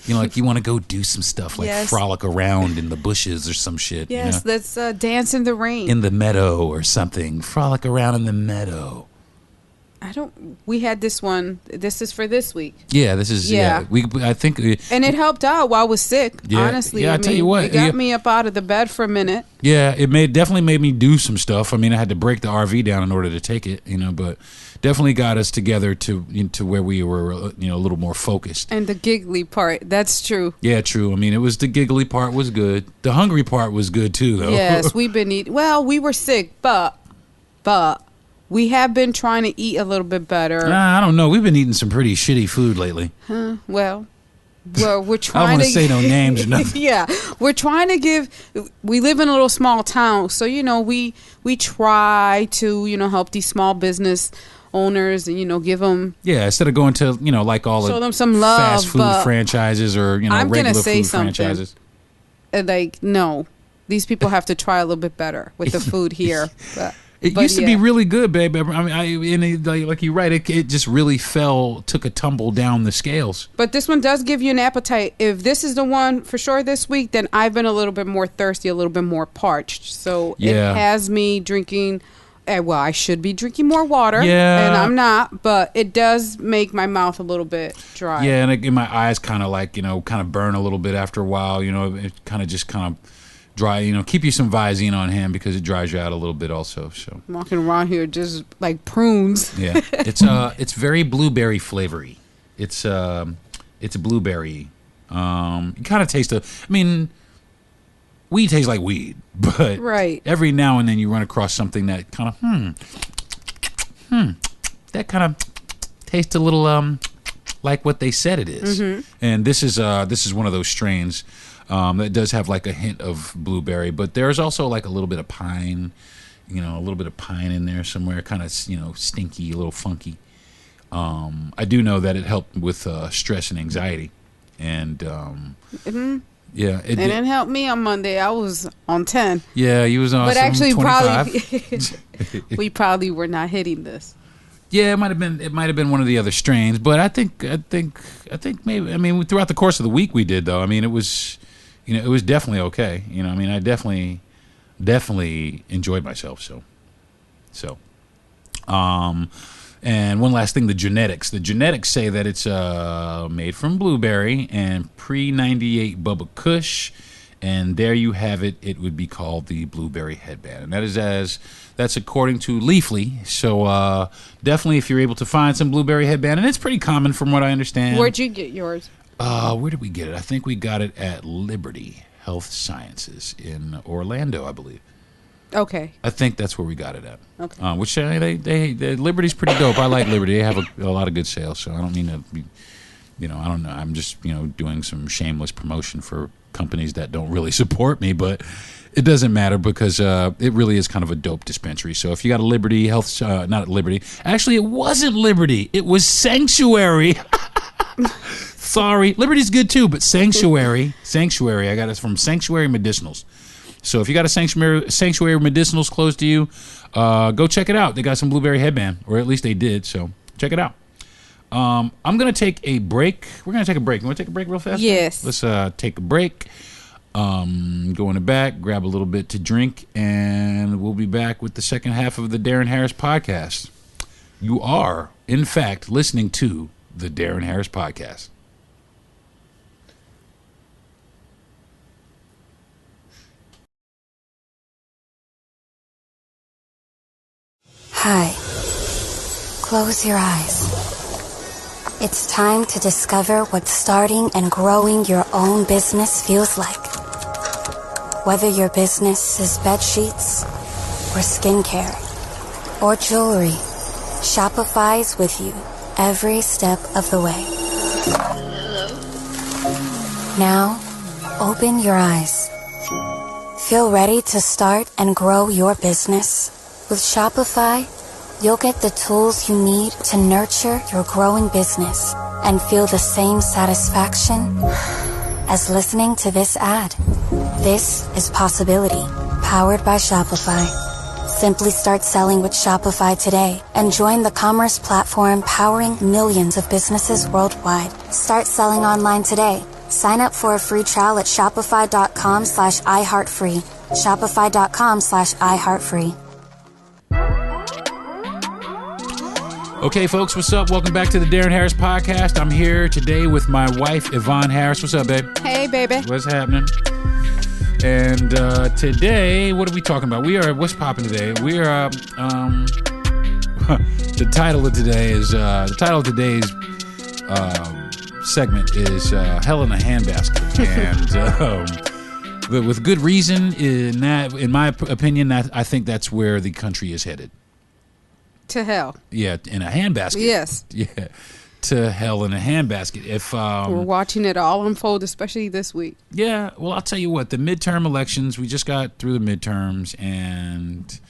[SPEAKER 1] like you want to go do some stuff, like frolic around in the bushes or some shit.
[SPEAKER 2] Yes, let's dance in the rain.
[SPEAKER 1] In the meadow or something. Frolic around in the meadow.
[SPEAKER 2] We had this one. This is for this week.
[SPEAKER 1] Yeah, this is. Yeah. I think.
[SPEAKER 2] And it helped out while I was sick. Yeah, honestly.
[SPEAKER 1] Yeah, I tell you what,
[SPEAKER 2] it got me up out of the bed for a minute.
[SPEAKER 1] Yeah, it definitely made me do some stuff. I had to break the RV down in order to take it. But definitely got us together to where we were, a little more focused.
[SPEAKER 2] And the giggly part, that's true.
[SPEAKER 1] Yeah, true. It was the giggly part was good. The hungry part was good too, though.
[SPEAKER 2] Yes, we've been eating. Well, we were sick, but. We have been trying to eat a little bit better.
[SPEAKER 1] I don't know. We've been eating some pretty shitty food lately.
[SPEAKER 2] Well, Well, we're
[SPEAKER 1] I
[SPEAKER 2] trying
[SPEAKER 1] don't want
[SPEAKER 2] to
[SPEAKER 1] to say no names or nothing.
[SPEAKER 2] Yeah, we're trying to we live in a little small town, so we try to help these small business owners and give them
[SPEAKER 1] instead of going to like all
[SPEAKER 2] show
[SPEAKER 1] the
[SPEAKER 2] them some love,
[SPEAKER 1] fast food franchises or
[SPEAKER 2] I'm
[SPEAKER 1] regular
[SPEAKER 2] gonna say
[SPEAKER 1] food
[SPEAKER 2] something.
[SPEAKER 1] franchises.
[SPEAKER 2] Like, no, these people have to try a little bit better with the food here.
[SPEAKER 1] It used to be really good, babe. I mean, like you're right. It just really took a tumble down the scales.
[SPEAKER 2] But this one does give you an appetite. If this is the one for sure this week, then I've been a little bit more thirsty, a little bit more parched. So it has me drinking. Well, I should be drinking more water, and I'm not. But it does make my mouth a little bit dry.
[SPEAKER 1] Yeah, and my eyes kind of burn a little bit after a while. It kind of dry. Keep you some Visine on hand because it dries you out a little bit also. So
[SPEAKER 2] I'm walking around here just like prunes.
[SPEAKER 1] Yeah, it's very blueberry flavory. It's a blueberry. You kind of taste weed tastes like weed, but every now and then you run across something that kind of that kind of tastes a little like what they said it is. Mm-hmm. And this is one of those strains that does have like a hint of blueberry, but there's also like a little bit of pine, a little bit of pine in there somewhere, kind of stinky, a little funky. I do know that it helped with stress and anxiety, and yeah, it
[SPEAKER 2] didn't help me on Monday. I was on 10.
[SPEAKER 1] Yeah, you was on.
[SPEAKER 2] But actually,
[SPEAKER 1] 25.
[SPEAKER 2] we probably were not hitting this.
[SPEAKER 1] Yeah, it might have been one of the other strains, but I think maybe. I mean, throughout the course of the week we did though. I mean, it was, it was definitely okay. I mean, I definitely enjoyed myself. So. And one last thing, the genetics. The genetics say that it's made from blueberry and pre-98 Bubba Kush, and there you have it. It would be called the Blueberry Headband, and that's according to Leafly. So definitely, if you're able to find some Blueberry Headband, and it's pretty common from what I understand.
[SPEAKER 2] Where'd you get yours?
[SPEAKER 1] Where did we get it? I think we got it at Liberty Health Sciences in Orlando, I believe.
[SPEAKER 2] Okay.
[SPEAKER 1] I think that's where we got it at.
[SPEAKER 2] Okay.
[SPEAKER 1] Which they Liberty's pretty dope. I like Liberty. They have a lot of good sales, so I don't mean to be, I don't know. I'm just, doing some shameless promotion for companies that don't really support me, but it doesn't matter because it really is kind of a dope dispensary. So if you got a Liberty Health, not Liberty. Actually, it wasn't Liberty. It was Sanctuary. Sorry. Liberty's good too, but Sanctuary. I got it from Sanctuary Medicinals. So if you got a Sanctuary Medicinals close to you, go check it out. They got some Blueberry Headband, or at least they did. So check it out. I'm going to take a break. We're going to take a break. You want to take a break real fast?
[SPEAKER 2] Yes.
[SPEAKER 1] Let's take a break. Go in the back, grab a little bit to drink, and we'll be back with the second half of the Deron Harris Podcast. You are, in fact, listening to the Deron Harris Podcast.
[SPEAKER 3] Hi. Close your eyes. It's time to discover what starting and growing your own business feels like. Whether your business is bed sheets or skincare or jewelry, Shopify's with you every step of the way. Now, open your eyes. Feel ready to start and grow your business? With Shopify, you'll get the tools you need to nurture your growing business and feel the same satisfaction as listening to this ad. This is Possibility, powered by Shopify. Simply start selling with Shopify today and join the commerce platform powering millions of businesses worldwide. Start selling online today. Sign up for a free trial at shopify.com/iHeartFree. Shopify.com/iHeartFree.
[SPEAKER 1] Okay, folks, what's up? Welcome back to the Deron Harris Podcast. I'm here today with my wife, Ivonne Harris. What's up, babe?
[SPEAKER 2] Hey, baby.
[SPEAKER 1] What's happening? And today, what are we talking about? What's popping today? We are, the title of today's segment is Hell in a Handbasket. And with good reason, in my opinion, I think that's where the country is headed.
[SPEAKER 2] To hell.
[SPEAKER 1] Yeah, in a handbasket.
[SPEAKER 2] Yes.
[SPEAKER 1] Yeah. to hell in a handbasket. If
[SPEAKER 2] we're watching it all unfold, especially this week.
[SPEAKER 1] Yeah, well, I'll tell you what. The midterm elections, we just got through the midterms, and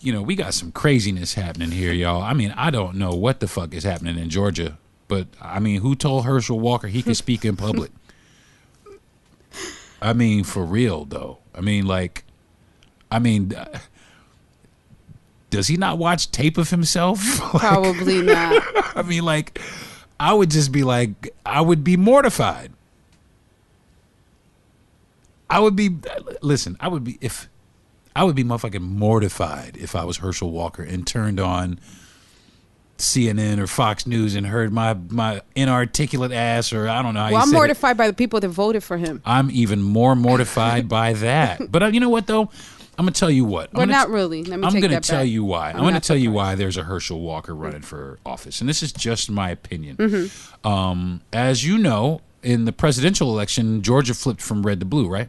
[SPEAKER 1] we got some craziness happening here, y'all. I mean, I don't know what the fuck is happening in Georgia, but I mean, who told Herschel Walker he could speak in public? I mean, for real though. I mean, does he not watch tape of himself?
[SPEAKER 2] Probably not.
[SPEAKER 1] I mean, I would just be I would be mortified. I would be motherfucking mortified if I was Herschel Walker and turned on CNN or Fox News and heard my inarticulate ass, or I don't know how
[SPEAKER 2] I'm mortified by the people that voted for him.
[SPEAKER 1] I'm even more mortified by that. But you know what, though? I'm going to tell you what.
[SPEAKER 2] Well, not really. I'm going to
[SPEAKER 1] tell you why. I'm going to tell you why there's a Herschel Walker running for office. And this is just my opinion. Mm-hmm. As you know, in the presidential election, Georgia flipped from red to blue, right?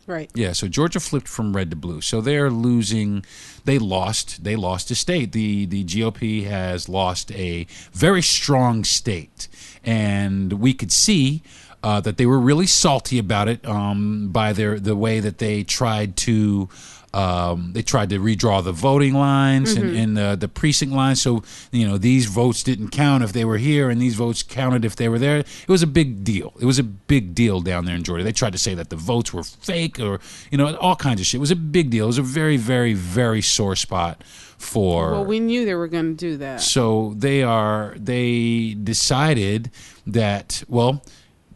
[SPEAKER 2] Right.
[SPEAKER 1] Yeah, so Georgia flipped from red to blue. So they're losing. They lost a state. The GOP has lost a very strong state. And we could see that they were really salty about it by the way that they tried to redraw the voting lines and the precinct lines. So, these votes didn't count if they were here, and these votes counted if they were there. It was a big deal. It was a big deal down there in Georgia. They tried to say that the votes were fake or, all kinds of shit. It was a big deal. It was a very, very, very sore spot for...
[SPEAKER 2] Well, we knew they were going to do that.
[SPEAKER 1] So they decided that, well,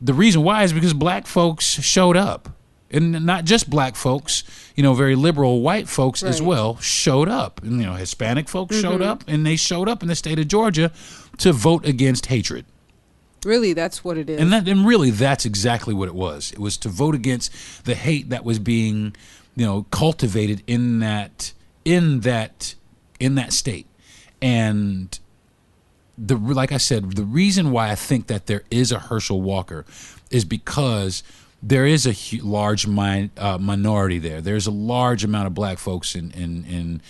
[SPEAKER 1] the reason why is because black folks showed up. And not just black folks, very liberal white folks as well showed up. And, Hispanic folks showed up, and they showed up in the state of Georgia to vote against hatred.
[SPEAKER 2] Really, that's what it is.
[SPEAKER 1] And really, that's exactly what it was. It was to vote against the hate that was being, cultivated in that state. And like I said, the reason why I think that there is a Herschel Walker is because there is a large minority there. There's a large amount of black folks and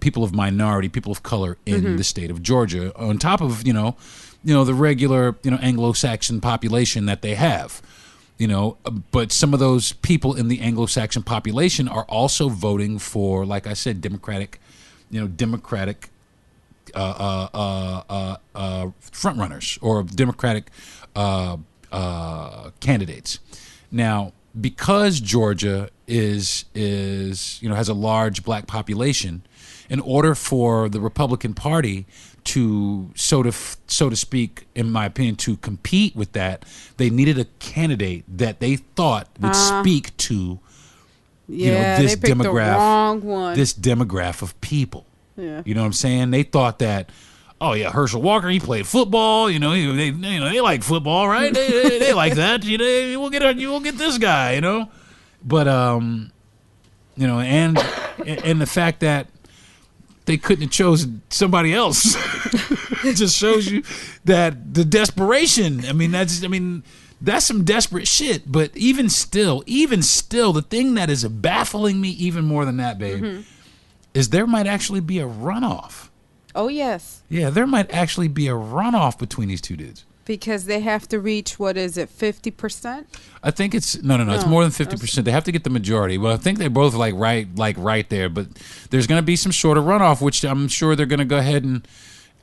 [SPEAKER 1] people of minority, people of color in the state of Georgia, on top of the regular Anglo-Saxon population that they have. But some of those people in the Anglo-Saxon population are also voting for, like I said, Democratic front runners or Democratic candidates. Now, because Georgia is has a large black population, in order for the Republican Party to so to speak, in my opinion, to compete with that, they needed a candidate that they thought would speak to this
[SPEAKER 2] they picked the wrong one.
[SPEAKER 1] This demographic of people.
[SPEAKER 2] Yeah.
[SPEAKER 1] You know what I'm saying? They thought that, oh yeah, Herschel Walker, he played football. They like football, right? They like that. We'll get this guy. But and the fact that they couldn't have chosen somebody else, it just shows you that the desperation. That's some desperate shit. But even still, the thing that is baffling me even more than that, babe, is there might actually be a runoff.
[SPEAKER 2] Oh, yes.
[SPEAKER 1] Yeah, there might actually be a runoff between these two dudes.
[SPEAKER 2] Because they have to reach, 50%?
[SPEAKER 1] I think it's no, it's more than 50%. They have to get the majority. Well, I think they're both right there. But there's going to be some sort of runoff, which I'm sure they're going to go ahead and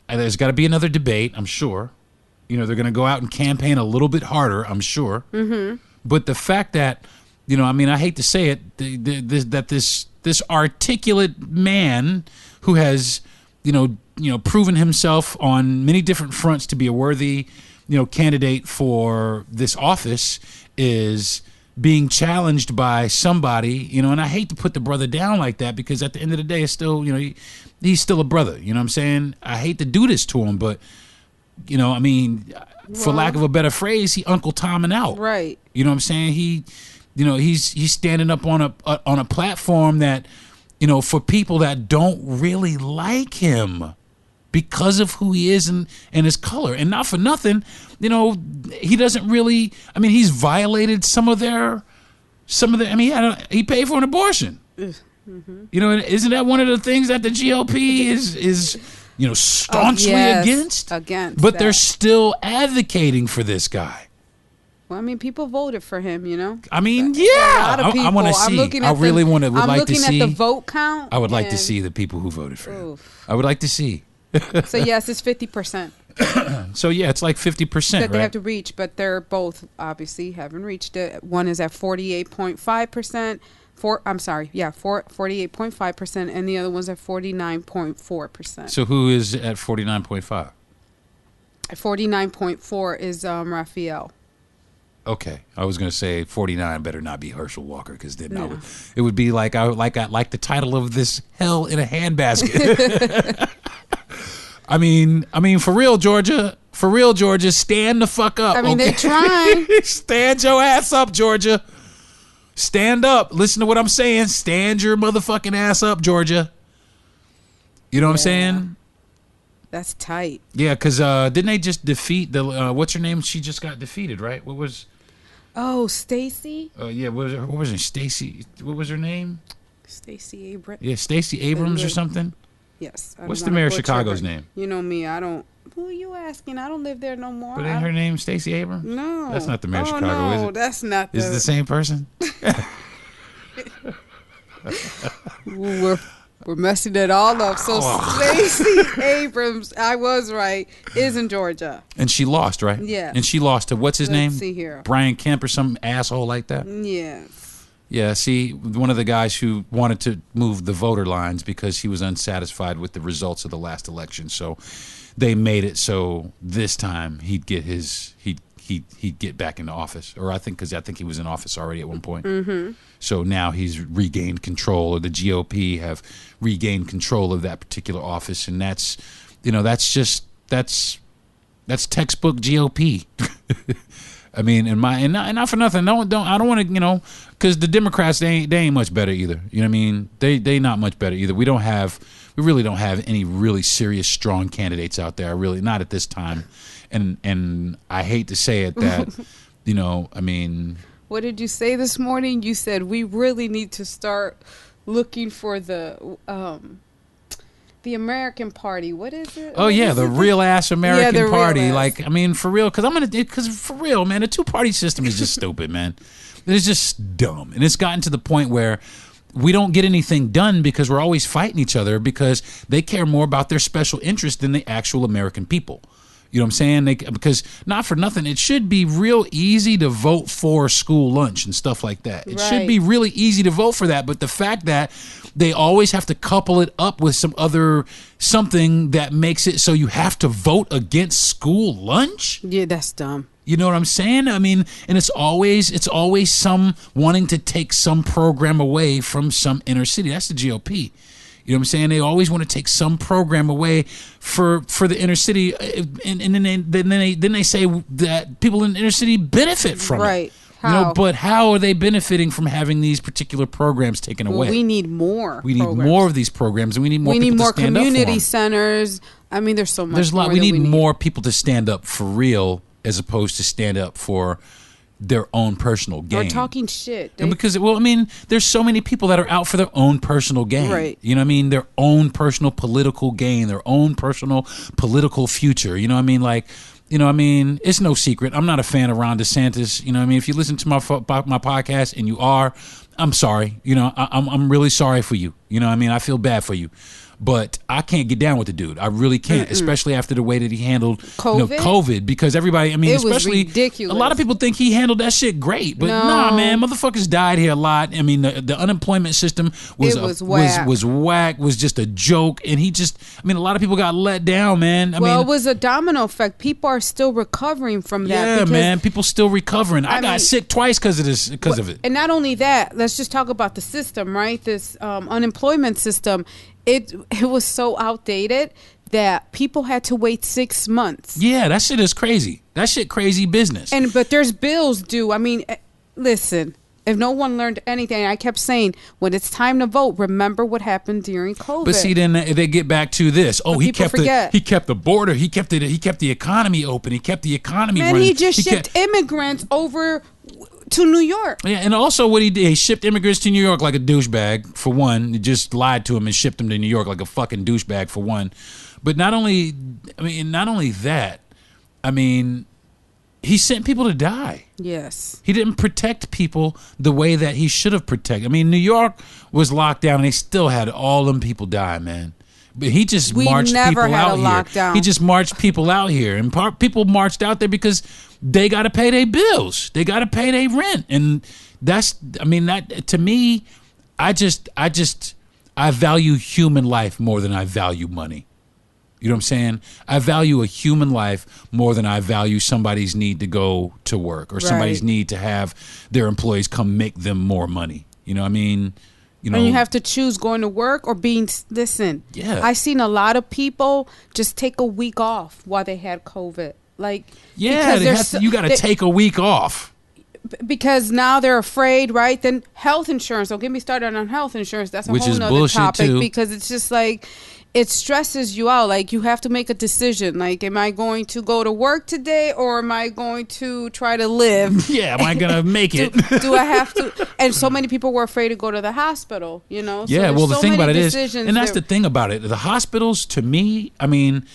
[SPEAKER 1] there's got to be another debate. I'm sure. They're going to go out and campaign a little bit harder. I'm sure. Mm-hmm. But the fact that I hate to say it, that this articulate man who has proven himself on many different fronts to be a worthy candidate for this office is being challenged by somebody, and I hate to put the brother down like that because at the end of the day, it's still, he's still a brother. You know what I'm saying? I hate to do this to him, but, for lack of a better phrase, he Uncle Tomming out.
[SPEAKER 2] Right.
[SPEAKER 1] You know what I'm saying? He's standing up on a platform that, for people that don't really like him because of who he is and his color. And not for nothing, he doesn't really, he's violated some of their, he paid for an abortion. Mm-hmm. Isn't that one of the things that the GOP is staunchly against. But they're still advocating for this guy.
[SPEAKER 2] Well, I mean, people voted for him,
[SPEAKER 1] I mean, yeah. I want to see. I really would like to see.
[SPEAKER 2] I'm looking at the vote count.
[SPEAKER 1] I would like to see the people who voted for him. I would like to see.
[SPEAKER 2] So, yes, it's 50%.
[SPEAKER 1] So, yeah, it's like 50%,
[SPEAKER 2] that they have to reach, but they're both obviously haven't reached it. One is at 48.5%. 48.5%, and the other one's at 49.4%.
[SPEAKER 1] So who is at 49.5?
[SPEAKER 2] 49.4 is Raphael.
[SPEAKER 1] Okay, I was going to say 49 better not be Herschel Walker, because then it would be like I like the title of this Hell in a Handbasket. I mean, for real, Georgia, stand the fuck up.
[SPEAKER 2] I mean, they're trying.
[SPEAKER 1] Stand your ass up, Georgia. Stand up. Listen to what I'm saying. Stand your motherfucking ass up, Georgia. You know what I'm saying?
[SPEAKER 2] That's tight.
[SPEAKER 1] Yeah, because didn't they just defeat the what's her name? She just got defeated, right? What was?
[SPEAKER 2] Oh, Stacey.
[SPEAKER 1] Yeah, what was her? Stacey. What was her name?
[SPEAKER 2] Stacey Abrams.
[SPEAKER 1] Yeah, Stacey Abrams or something.
[SPEAKER 2] Yes.
[SPEAKER 1] What's the mayor of Chicago's name?
[SPEAKER 2] You know me. I don't. Who are you asking? I don't live there no more.
[SPEAKER 1] But ain't her name Stacey Abrams?
[SPEAKER 2] No.
[SPEAKER 1] That's not the mayor of Chicago, is it?
[SPEAKER 2] That's not.
[SPEAKER 1] Is it the same person?
[SPEAKER 2] We're messing it all up. So Stacey Abrams, I was right, is in Georgia.
[SPEAKER 1] And she lost, right?
[SPEAKER 2] Yeah.
[SPEAKER 1] And she lost to what's his name?
[SPEAKER 2] Let's see here.
[SPEAKER 1] Brian Kemp or some asshole like that?
[SPEAKER 2] Yes.
[SPEAKER 1] Yeah, see, one of the guys who wanted to move the voter lines because he was unsatisfied with the results of the last election. So they made it so this time he'd get he'd get back into office, or I think he was in office already at one point. Mm-hmm. So now he's regained control, or the GOP have regained control of that particular office, and that's textbook GOP. I mean, and not for nothing. I don't want to, because the Democrats they ain't much better either. You know what I mean? They not much better either. We really don't have any really serious strong candidates out there. Really, not at this time. And I hate to say it that, I mean.
[SPEAKER 2] What did you say this morning? You said we really need to start looking for the American Party. What is it?
[SPEAKER 1] Oh, yeah, the real-ass American Party.
[SPEAKER 2] Real-ass.
[SPEAKER 1] Like, I mean, for real, because for real, man, the two-party system is just stupid, man. It's just dumb. And it's gotten to the point where we don't get anything done because we're always fighting each other because they care more about their special interest than the actual American people. You know what I'm saying? Because not for nothing, it should be real easy to vote for school lunch and stuff like that. It should be really easy to vote for that. But the fact that they always have to couple it up with something that makes it so you have to vote against school lunch.
[SPEAKER 2] Yeah, that's dumb.
[SPEAKER 1] You know what I'm saying? I mean, and it's always some wanting to take some program away from some inner city. That's the GOP. You know what I'm saying? They always want to take some program away for the inner city, and then they say that people in the inner city benefit from it. How? But how are they benefiting from having these particular programs taken away?
[SPEAKER 2] We need more.
[SPEAKER 1] We need more of these programs, and we need more. We need more
[SPEAKER 2] community centers. I mean, there's so much.
[SPEAKER 1] There's a lot. We need more people to stand up for real, as opposed to stand up for their own personal gain.
[SPEAKER 2] Or talking shit.
[SPEAKER 1] And because, I mean, there's so many people that are out for their own personal gain.
[SPEAKER 2] Right.
[SPEAKER 1] You know what I mean? Their own personal political gain, their own personal political future. You know what I mean? Like, it's no secret. I'm not a fan of Ron DeSantis. You know what I mean? If you listen to my podcast and you are, I'm sorry. I'm really sorry for you. You know what I mean? I feel bad for you. But I can't get down with the dude. I really can't, especially after the way that he handled COVID, because everybody, I mean, especially ridiculous. A lot of people think he handled that shit great, but nah, man, motherfuckers died here a lot. I mean, the unemployment system was whack, was just a joke, and a lot of people got let down, man. It
[SPEAKER 2] was a domino effect. People are still recovering from that.
[SPEAKER 1] Yeah, man, people still recovering. I got sick twice because of it.
[SPEAKER 2] And not only that, let's just talk about the system, right? This unemployment system. It was so outdated that people had to wait 6 months.
[SPEAKER 1] Yeah, that shit is crazy. That shit crazy business.
[SPEAKER 2] But there's bills due. I mean, listen, if no one learned anything, I kept saying, when it's time to vote, remember what happened during COVID.
[SPEAKER 1] But see, then they get back to this. Oh, he kept the border. He kept the economy open. He kept the economy running.
[SPEAKER 2] He just shipped immigrants over to New York.
[SPEAKER 1] Yeah, and also what he did, he shipped immigrants to New York like a douchebag, for one. He just lied to him and shipped them to New York like a fucking douchebag, for one. But not only that, I mean, he sent people to die.
[SPEAKER 2] Yes.
[SPEAKER 1] He didn't protect people the way that he should have protected. I mean, New York was locked down and they still had all them people die, man. But he just marched people out here.
[SPEAKER 2] Lockdown.
[SPEAKER 1] He just marched people out here. And people marched out there because they got to pay their bills. They got to pay their rent. And that's, I mean, that to me, I value human life more than I value money. You know what I'm saying? I value a human life more than I value somebody's need to go to work or somebody's need to have their employees come make them more money. You know what I mean? You know,
[SPEAKER 2] and you have to choose going to work or being, listen, I seen a lot of people just take a week off while they had COVID. Like,
[SPEAKER 1] yeah, you got to take a week off.
[SPEAKER 2] Because now they're afraid, right? Then health insurance. Don't get me started on health insurance. That's a whole nother topic too. Because it's just like, it stresses you out. Like, you have to make a decision. Like, am I going to go to work today or am I going to try to live?
[SPEAKER 1] Yeah, am I going to make it?
[SPEAKER 2] Do I have to? And so many people were afraid to go to the hospital, you know?
[SPEAKER 1] Yeah,
[SPEAKER 2] so
[SPEAKER 1] well, the thing about it is, and that's the thing about it, the hospitals, to me, I mean,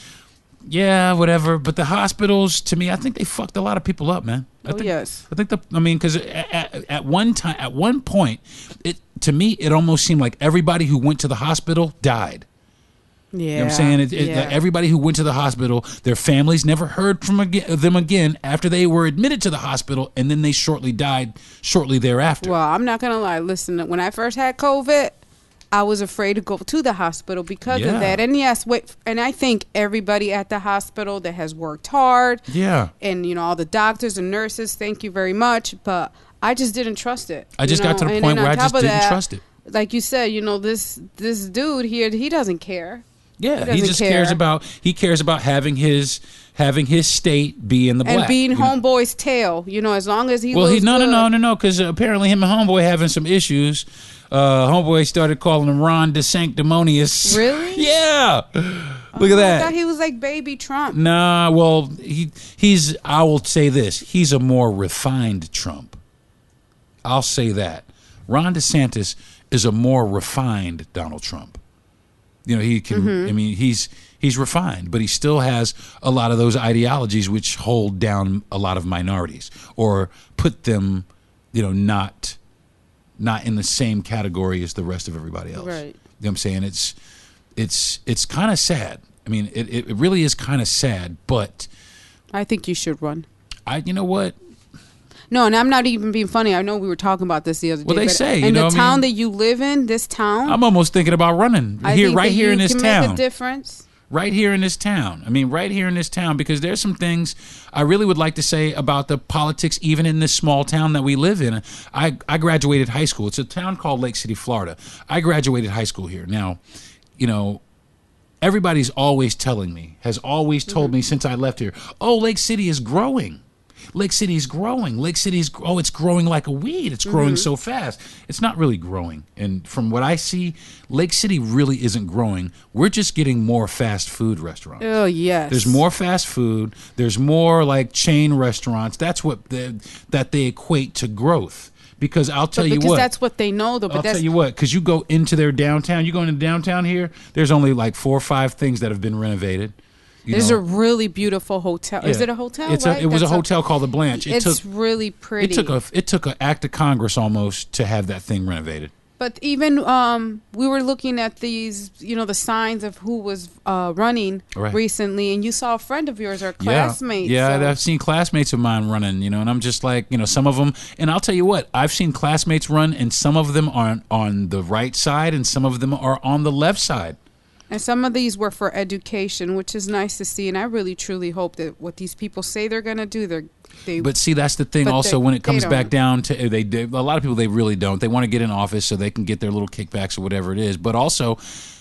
[SPEAKER 1] yeah, whatever, but the hospitals, to me, I think they fucked a lot of people up, man. I think because at one point, to me, it almost seemed like everybody who went to the hospital died. Yeah, you know what I'm saying? Everybody who went to the hospital, their families never heard from them again after they were admitted to the hospital, and then they died shortly thereafter.
[SPEAKER 2] Well, I'm not going to lie. Listen, when I first had COVID, I was afraid to go to the hospital because of that. And yes, and I think everybody at the hospital that has worked hard. Yeah. And, you know, all the doctors and nurses, thank you very much. But I just didn't trust it.
[SPEAKER 1] I just got to the point where I just didn't trust it.
[SPEAKER 2] Like you said, you know, this dude here, he doesn't care.
[SPEAKER 1] Yeah, he just cares about having his state be in the black.
[SPEAKER 2] And being homeboy's tail, you know, as long as he
[SPEAKER 1] no, because apparently him and homeboy having some issues. Homeboy started calling him Ron DeSanctimonious.
[SPEAKER 2] Really?
[SPEAKER 1] Yeah. Look at that.
[SPEAKER 2] I thought he was like baby Trump.
[SPEAKER 1] Nah, well, I will say this. He's a more refined Trump. I'll say that. Ron DeSantis is a more refined Donald Trump. You know, he can, I mean, he's refined, but he still has a lot of those ideologies which hold down a lot of minorities or put them, you know, not in the same category as the rest of everybody else. Right. You know what I'm saying? It's kind of sad. I mean, it really is kind of sad, but
[SPEAKER 2] I think you should run.
[SPEAKER 1] You know what?
[SPEAKER 2] No, and I'm not even being funny. I know we were talking about this the other day.
[SPEAKER 1] Well, they say,
[SPEAKER 2] in the town that you live in, this town,
[SPEAKER 1] I'm almost thinking about running right here in this town.
[SPEAKER 2] Make a difference.
[SPEAKER 1] Right here in this town. I mean, right here in this town, because there's some things I really would like to say about the politics, even in this small town that we live in. I graduated high school. It's a town called Lake City, Florida. I graduated high school here. Now, you know, everybody's always told me since I left here, oh, Lake City is growing. Lake City's growing. It's growing like a weed. It's growing so fast. It's not really growing. And from what I see, Lake City really isn't growing. We're just getting more fast food restaurants.
[SPEAKER 2] Oh, yes.
[SPEAKER 1] There's more fast food. There's more like chain restaurants. That's what that they equate to growth. Because I'll tell you what.
[SPEAKER 2] Because that's what they know, though.
[SPEAKER 1] I'll tell you what. Because you go into their downtown. You go into downtown here, there's only like 4 or 5 things that have been renovated.
[SPEAKER 2] There's a really beautiful hotel. Yeah. Is it a hotel?
[SPEAKER 1] It was a hotel called the Blanche.
[SPEAKER 2] It's really pretty.
[SPEAKER 1] It took an act of Congress almost to have that thing renovated.
[SPEAKER 2] But even we were looking at these, you know, the signs of who was running recently, and you saw a friend of yours or a classmate.
[SPEAKER 1] Yeah, I've seen classmates of mine running, you know, and I'm just like, you know, some of them. And I'll tell you what, I've seen classmates run, and some of them are on the right side, and some of them are on the left side.
[SPEAKER 2] And some of these were for education, which is nice to see. And I really, truly hope that what these people say they're going to do, they. But
[SPEAKER 1] see, that's the thing also when it comes back down to, a lot of people, they really don't. They want to get in office so they can get their little kickbacks or whatever it is. But also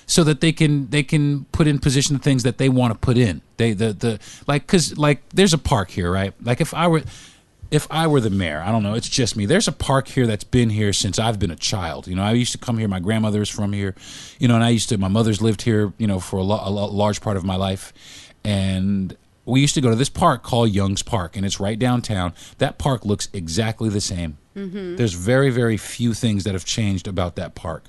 [SPEAKER 1] so that they can put in position the things that they want to put in. Because there's a park here, right? Like if I were the mayor, I don't know, it's just me. There's a park here that's been here since I've been a child. You know, I used to come here. My grandmother is from here, you know, and my mother's lived here, you know, for a large part of my life. And we used to go to this park called Young's Park, and it's right downtown. That park looks exactly the same. There's very, very few things that have changed about that park.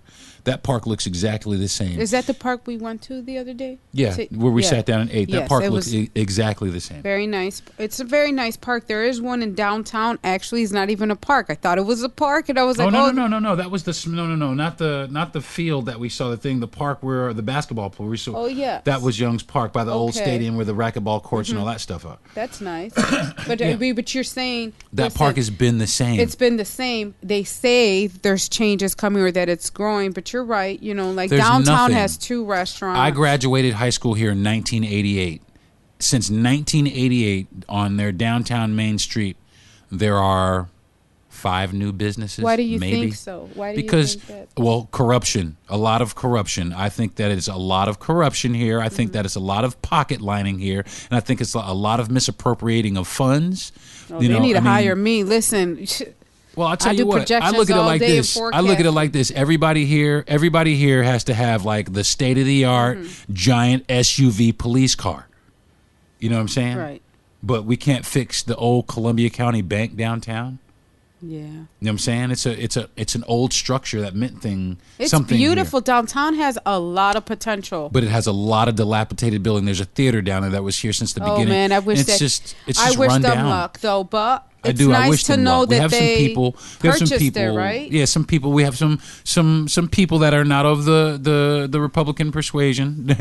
[SPEAKER 1] That park looks exactly the same.
[SPEAKER 2] Is that the park we went to the other day?
[SPEAKER 1] Yeah, where we sat down and ate. That
[SPEAKER 2] Yes,
[SPEAKER 1] park looks exactly the same.
[SPEAKER 2] Very nice. It's a very nice park. There is one in downtown. Actually, it's not even a park. I thought it was a park, and I was like,
[SPEAKER 1] no. That was not the field that we saw. The park where the basketball pool. We saw.
[SPEAKER 2] Oh, yeah.
[SPEAKER 1] That was Young's Park by the old stadium where the racquetball courts and all that stuff are.
[SPEAKER 2] That's nice. But but you're saying
[SPEAKER 1] that park has been the same.
[SPEAKER 2] It's been the same. They say there's changes coming or that it's growing, but you're right. Like there's downtown has 2 restaurants.
[SPEAKER 1] I graduated high school here in 1988. Since 1988, on their downtown Main Street, there are 5 new businesses.
[SPEAKER 2] Why do you
[SPEAKER 1] maybe.
[SPEAKER 2] think so? Why do
[SPEAKER 1] because,
[SPEAKER 2] you think that?
[SPEAKER 1] Well, corruption. A lot of corruption. I think that it's a lot of corruption here. I think that it's a lot of pocket lining here. And I think it's a lot of misappropriating of funds.
[SPEAKER 2] They need to hire me. Listen.
[SPEAKER 1] Well, I'll tell you what. I look at it like this. Everybody here has to have like the state of the art giant SUV police car. You know what I'm saying?
[SPEAKER 2] Right.
[SPEAKER 1] But we can't fix the old Columbia County Bank downtown.
[SPEAKER 2] Yeah.
[SPEAKER 1] You know what I'm saying? It's an old structure that meant
[SPEAKER 2] It's
[SPEAKER 1] something
[SPEAKER 2] beautiful.
[SPEAKER 1] Here.
[SPEAKER 2] Downtown has a lot of potential.
[SPEAKER 1] But it has a lot of dilapidated building. There's a theater down there that was here since the beginning.
[SPEAKER 2] Oh man, I wish
[SPEAKER 1] it's just run down.
[SPEAKER 2] them luck though, but it's
[SPEAKER 1] I do.
[SPEAKER 2] nice
[SPEAKER 1] I wish
[SPEAKER 2] to
[SPEAKER 1] them
[SPEAKER 2] know
[SPEAKER 1] luck.
[SPEAKER 2] that
[SPEAKER 1] we have
[SPEAKER 2] they
[SPEAKER 1] some people. We have some people.
[SPEAKER 2] It, right?
[SPEAKER 1] Yeah, some people. We have some people that are not of the Republican persuasion,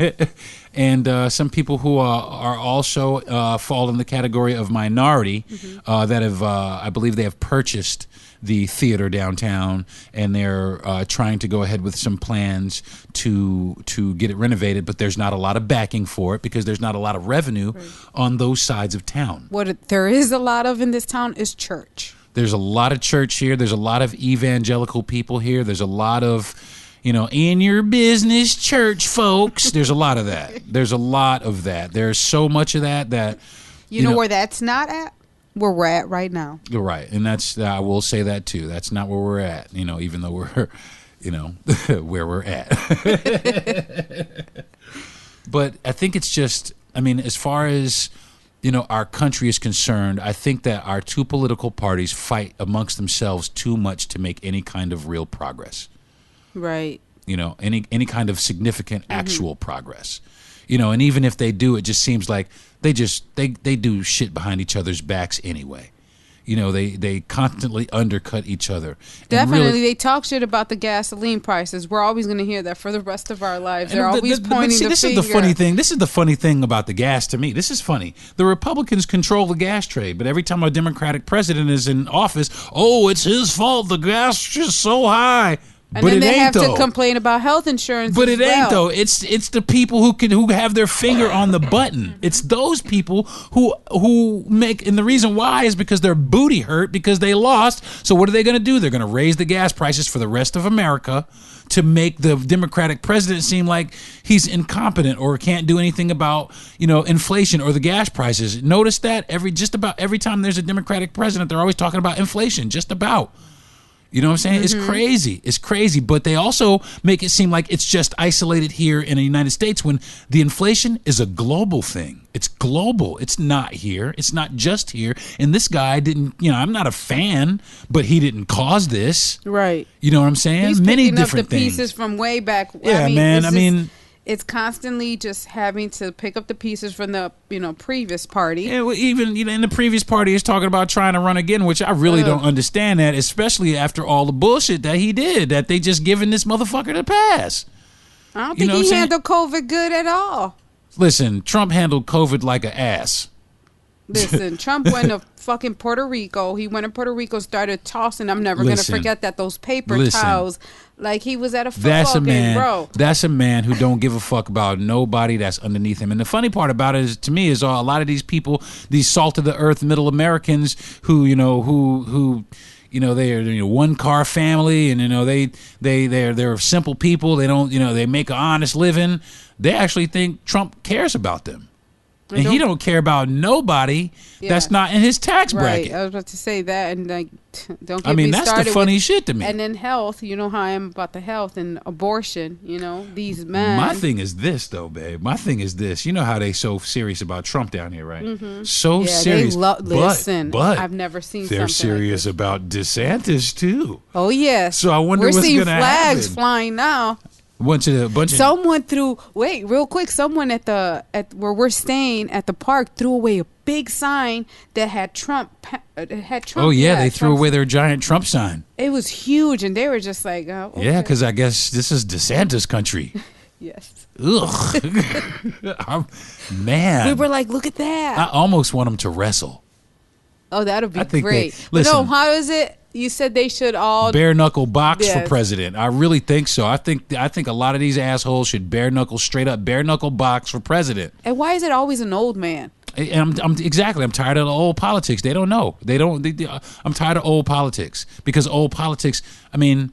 [SPEAKER 1] and some people who are also fall in the category of minority that have, I believe, they have purchased the theater downtown, and they're trying to go ahead with some plans to get it renovated, but there's not a lot of backing for it because there's not a lot of revenue on those sides of town.
[SPEAKER 2] What there is a lot of in this town is church.
[SPEAKER 1] There's a lot of church here. There's a lot of evangelical people here. There's a lot of, in your business church folks. There's a lot of that. There's a lot of that. There's so much of that
[SPEAKER 2] you know where that's not at? Where we're at right now.
[SPEAKER 1] You're right. And that's, I will say that too. That's not where we're at, even though we're, where we're at. But I think it's just, as far as, our country is concerned, I think that our 2 political parties fight amongst themselves too much to make any kind of real progress.
[SPEAKER 2] Right.
[SPEAKER 1] Any kind of significant actual progress. And even if they do, it just seems like they do shit behind each other's backs anyway. They constantly undercut each other.
[SPEAKER 2] Definitely, they talk shit about the gasoline prices. We're always going to hear that for the rest of our lives. They're always pointing the finger.
[SPEAKER 1] This is the funny thing. This is the funny thing about the gas to me. This is funny. The Republicans control the gas trade, but every time a Democratic president is in office, it's his fault. The gas is so high.
[SPEAKER 2] And then they have to complain about health insurance.
[SPEAKER 1] But it ain't though. It's the people who have their finger on the button. It's those people who make, and the reason why is because their booty hurt because they lost. So what are they going to do? They're going to raise the gas prices for the rest of America to make the Democratic president seem like he's incompetent or can't do anything about inflation or the gas prices. Notice that just about every time there's a Democratic president, they're always talking about inflation. Just about. You know what I'm saying? It's crazy. It's crazy. But they also make it seem like it's just isolated here in the United States when the inflation is a global thing. It's global. It's not here. It's not just here. And this guy didn't, I'm not a fan, but he didn't cause this.
[SPEAKER 2] Right.
[SPEAKER 1] You know what I'm saying?
[SPEAKER 2] He's
[SPEAKER 1] Many
[SPEAKER 2] picking
[SPEAKER 1] different
[SPEAKER 2] up the
[SPEAKER 1] things.
[SPEAKER 2] pieces from way back.
[SPEAKER 1] Yeah,
[SPEAKER 2] it's constantly just having to pick up the pieces from the previous party.
[SPEAKER 1] Yeah, well, even in the previous party is talking about trying to run again, which I really don't understand that, especially after all the bullshit that he did, that they just giving this motherfucker the pass.
[SPEAKER 2] I don't think he handled COVID good at all.
[SPEAKER 1] Listen, Trump handled COVID like an ass.
[SPEAKER 2] Listen, Trump went to fucking Puerto Rico. He went to Puerto Rico, started tossing. I'm never going to forget that. Those paper towels. Like he was at a football game, bro.
[SPEAKER 1] That's a man who don't give a fuck about nobody that's underneath him. And the funny part about it is, to me, is a lot of these people, these salt of the earth middle Americans who they're one car family, and they're simple people. They don't, they make an honest living. They actually think Trump cares about them. And he don't care about nobody that's not in his tax bracket.
[SPEAKER 2] I was about to say that, and like, don't get
[SPEAKER 1] I mean,
[SPEAKER 2] me
[SPEAKER 1] that's
[SPEAKER 2] started
[SPEAKER 1] the funny
[SPEAKER 2] with,
[SPEAKER 1] shit to me.
[SPEAKER 2] And then health, you know how I am about the health and abortion. You know, these men.
[SPEAKER 1] My thing is this, though, babe. My thing is this. You know how they so serious about Trump down here, right?
[SPEAKER 2] Mm-hmm.
[SPEAKER 1] So serious.
[SPEAKER 2] Listen,
[SPEAKER 1] but
[SPEAKER 2] I've never seen.
[SPEAKER 1] They're serious
[SPEAKER 2] like
[SPEAKER 1] about DeSantis too.
[SPEAKER 2] Oh yes.
[SPEAKER 1] So I wonder what's going to happen.
[SPEAKER 2] We're seeing flags flying now.
[SPEAKER 1] Someone
[SPEAKER 2] threw. Wait, real quick. Someone at where we're staying at the park threw away a big sign that had Trump.
[SPEAKER 1] Oh yeah, they threw away their giant Trump sign.
[SPEAKER 2] It was huge, and they were just like, oh, okay.
[SPEAKER 1] Yeah, because I guess this is DeSantis country.
[SPEAKER 2] Yes.
[SPEAKER 1] Ugh. Man.
[SPEAKER 2] We were like, look at that.
[SPEAKER 1] I almost want them to wrestle.
[SPEAKER 2] Oh, that'd be great.
[SPEAKER 1] Listen,
[SPEAKER 2] no, how is it? You said they should all
[SPEAKER 1] bare knuckle box for president. I really think so. I think a lot of these assholes should bare knuckle box for president.
[SPEAKER 2] And why is it always an old man?
[SPEAKER 1] And I'm tired of the old politics. They don't know. I'm tired of old politics because old politics. I mean,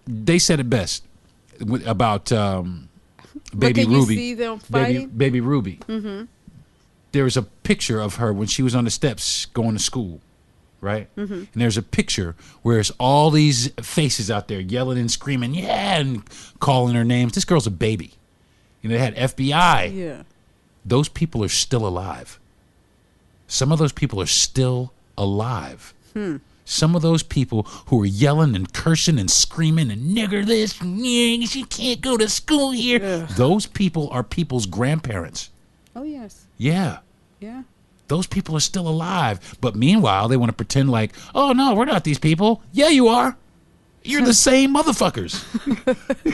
[SPEAKER 1] they said it best about Baby Ruby.
[SPEAKER 2] You see them fighting?
[SPEAKER 1] Baby Ruby. Mm-hmm. There was a picture of her when she was on the steps going to school. Right? Mm-hmm. And there's a picture where there's all these faces out there yelling and screaming, yeah, and calling her names. This girl's a baby. You know, they had FBI.
[SPEAKER 2] Yeah.
[SPEAKER 1] Those people are still alive. Some of those people are still alive. Some of those people who are yelling and cursing and screaming and nigger this, and she can't go to school here. Ugh. Those people are people's grandparents.
[SPEAKER 2] Oh, yes.
[SPEAKER 1] Yeah.
[SPEAKER 2] Yeah.
[SPEAKER 1] Those people are still alive. But meanwhile, they want to pretend like, oh, no, we're not these people. Yeah, you are. You're the same motherfuckers.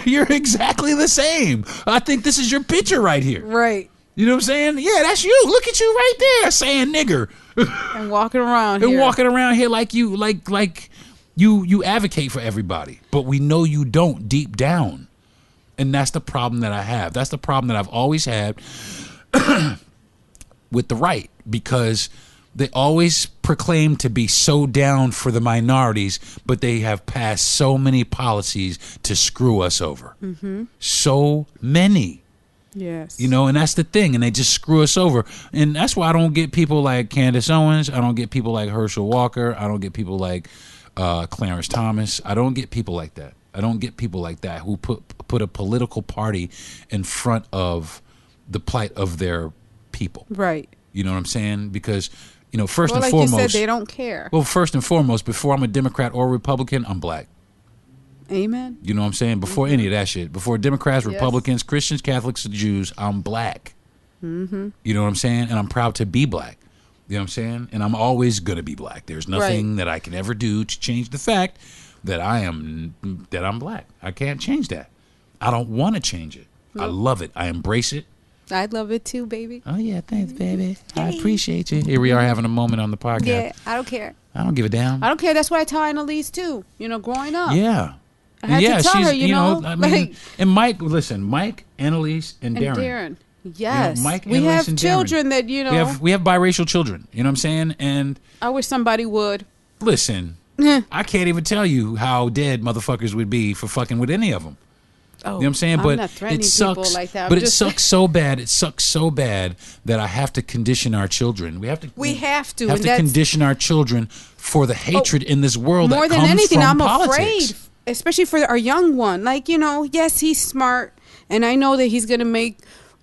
[SPEAKER 1] You're exactly the same. I think this is your picture right here.
[SPEAKER 2] Right.
[SPEAKER 1] You know what I'm saying? Yeah, that's you. Look at you right there saying nigger.
[SPEAKER 2] And walking around
[SPEAKER 1] here like you advocate for everybody. But we know you don't deep down. And that's the problem that I have. That's the problem that I've always had with the right, because they always proclaim to be so down for the minorities, but they have passed so many policies to screw us over. Mm-hmm. So many.
[SPEAKER 2] Yes.
[SPEAKER 1] You know, and that's the thing, and they just screw us over. And that's why I don't get people like Candace Owens. I don't get people like Herschel Walker. I don't get people like Clarence Thomas. I don't get people like that. I don't get people like that who put a political party in front of the plight of their people.
[SPEAKER 2] Right.
[SPEAKER 1] You know what I'm saying? Because, you know, first and
[SPEAKER 2] like
[SPEAKER 1] foremost,
[SPEAKER 2] you said, they don't care.
[SPEAKER 1] Well, first and foremost, before I'm a Democrat or Republican, I'm black.
[SPEAKER 2] Amen.
[SPEAKER 1] You know what I'm saying? Before any of that shit. Before Democrats, Republicans, Christians, Catholics, and Jews, I'm black. Mm-hmm. You know what I'm saying? And I'm proud to be black. You know what I'm saying? And I'm always going to be black. There's nothing that I can ever do to change the fact that I'm black. I can't change that. I don't want to change it. Nope. I love it. I embrace it.
[SPEAKER 2] I love it too, baby.
[SPEAKER 1] Oh, yeah. Thanks, baby. I appreciate you. Here we are having a moment on the podcast.
[SPEAKER 2] Yeah, I don't care.
[SPEAKER 1] I don't give a damn.
[SPEAKER 2] I don't care. That's what I tell Annalise too, you know, growing up.
[SPEAKER 1] Yeah.
[SPEAKER 2] I had to tell her, you know.
[SPEAKER 1] I mean, and Mike, Annalise, and Deron.
[SPEAKER 2] Yes.
[SPEAKER 1] You know, Mike,
[SPEAKER 2] we
[SPEAKER 1] Annalise,
[SPEAKER 2] have children that, you know.
[SPEAKER 1] We have biracial children. You know what I'm saying? And
[SPEAKER 2] I wish somebody would.
[SPEAKER 1] Listen, I can't even tell you how dead motherfuckers would be for fucking with any of them.
[SPEAKER 2] Oh,
[SPEAKER 1] you know what I'm saying?
[SPEAKER 2] I'm
[SPEAKER 1] but
[SPEAKER 2] not threatening
[SPEAKER 1] it sucks.
[SPEAKER 2] People like that.
[SPEAKER 1] But it sucks so bad. It sucks so bad that I have to condition our children. We have to condition our children for the hatred in this world.
[SPEAKER 2] More
[SPEAKER 1] that
[SPEAKER 2] than
[SPEAKER 1] comes
[SPEAKER 2] anything,
[SPEAKER 1] from
[SPEAKER 2] I'm
[SPEAKER 1] politics.
[SPEAKER 2] afraid, especially for our young one. Like, you know, yes, he's smart, and I know that he's going to make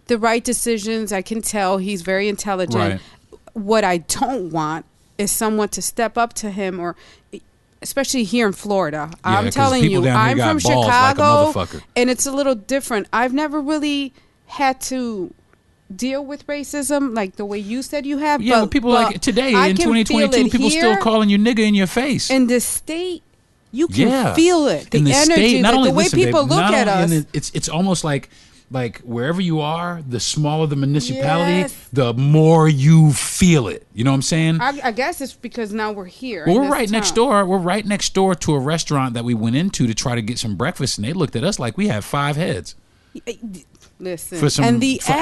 [SPEAKER 2] the right decisions. I can tell he's very intelligent.
[SPEAKER 1] Right.
[SPEAKER 2] What I don't want is someone to step up to him, or especially here in Florida.
[SPEAKER 1] Yeah,
[SPEAKER 2] I'm telling you, I'm from Chicago, like and it's a little different. I've never really had to deal with racism like the way you said you have.
[SPEAKER 1] Yeah, but people like today in 2022, people still calling you nigga in your face.
[SPEAKER 2] In the state, you can feel it. The energy,
[SPEAKER 1] state, not
[SPEAKER 2] like
[SPEAKER 1] only,
[SPEAKER 2] the way people look at us.
[SPEAKER 1] It's almost like wherever you are, the smaller the municipality, the more you feel it. You know what I'm saying?
[SPEAKER 2] I guess it's because now we're here.
[SPEAKER 1] Well, we're right next door. We're right next door to a restaurant that we went into to try to get some breakfast, and they looked at us like we had 5 heads.
[SPEAKER 2] Listen,
[SPEAKER 1] for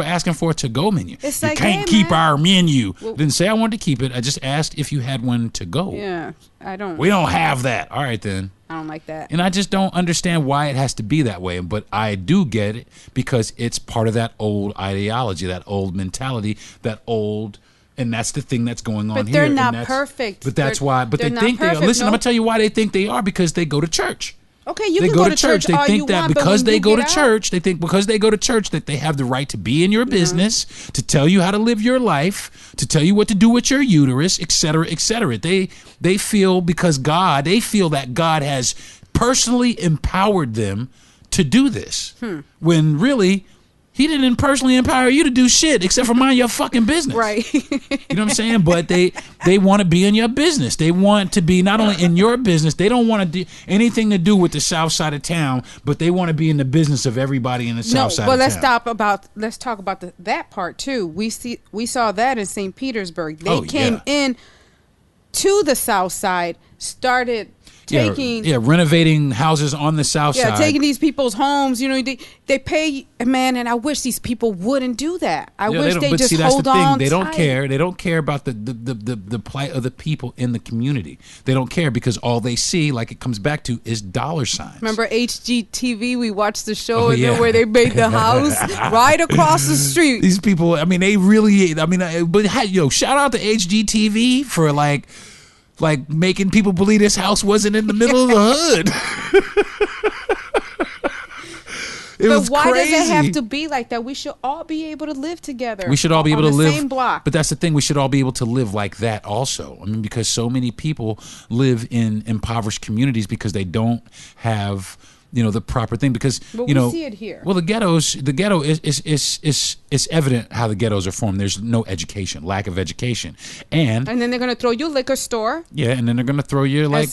[SPEAKER 1] asking for a to-go menu.
[SPEAKER 2] It's
[SPEAKER 1] you
[SPEAKER 2] like,
[SPEAKER 1] can't keep our menu. Well, didn't say I wanted to keep it. I just asked if you had one to go.
[SPEAKER 2] Yeah, I don't.
[SPEAKER 1] We don't have that. All right, then.
[SPEAKER 2] I don't like that.
[SPEAKER 1] And I just don't understand why it has to be that way. But I do get it because it's part of that old ideology, that old mentality, that old, and that's the thing that's going on
[SPEAKER 2] but
[SPEAKER 1] here.
[SPEAKER 2] They're not perfect.
[SPEAKER 1] But that's why. But they think they are.
[SPEAKER 2] Perfect.
[SPEAKER 1] Listen, I'm gonna tell you why they think they are, because they go to church.
[SPEAKER 2] Okay, you
[SPEAKER 1] they
[SPEAKER 2] can go to church.
[SPEAKER 1] They
[SPEAKER 2] all
[SPEAKER 1] think
[SPEAKER 2] you
[SPEAKER 1] that
[SPEAKER 2] want,
[SPEAKER 1] because they go to
[SPEAKER 2] out,
[SPEAKER 1] church, they think because they go to church that they have the right to be in your business, to tell you how to live your life, to tell you what to do with your uterus, et cetera, et cetera. They feel they feel that God has personally empowered them to do this, when really he didn't personally empower you to do shit except for mind your fucking business.
[SPEAKER 2] Right.
[SPEAKER 1] You know what I'm saying? But they want to be in your business. They want to be not only in your business, they don't want to do anything to do with the south side of town, but they want to be in the business of everybody in the south side of town.
[SPEAKER 2] Let's talk about that part too. We saw that in St. Petersburg. They came in to the south side, started taking
[SPEAKER 1] renovating houses on the south side.
[SPEAKER 2] taking these people's homes. You know, they pay, man, and I wish these people wouldn't do that. I wish they just hold on.
[SPEAKER 1] They don't
[SPEAKER 2] tight.
[SPEAKER 1] care. They don't care about the plight of the people in the community. They don't care because all they see, like it comes back to, is dollar signs.
[SPEAKER 2] Remember HGTV? We watched the show where they made the house right across the street.
[SPEAKER 1] These people, I mean, they really, I mean, but shout out to HGTV for like making people believe this house wasn't in the middle of the hood.
[SPEAKER 2] But why does it have to be like that? We should all be able to live together.
[SPEAKER 1] We should all be able to live
[SPEAKER 2] on the same block.
[SPEAKER 1] But that's the thing. We should all be able to live like that also. I mean, because so many people live in impoverished communities because they don't have, the proper thing. Because
[SPEAKER 2] but we see it here.
[SPEAKER 1] Well, the ghetto is evident how the ghettos are formed. There's no education, lack of education, and
[SPEAKER 2] then they're gonna throw you a liquor store.
[SPEAKER 1] Yeah, and then they're gonna throw you like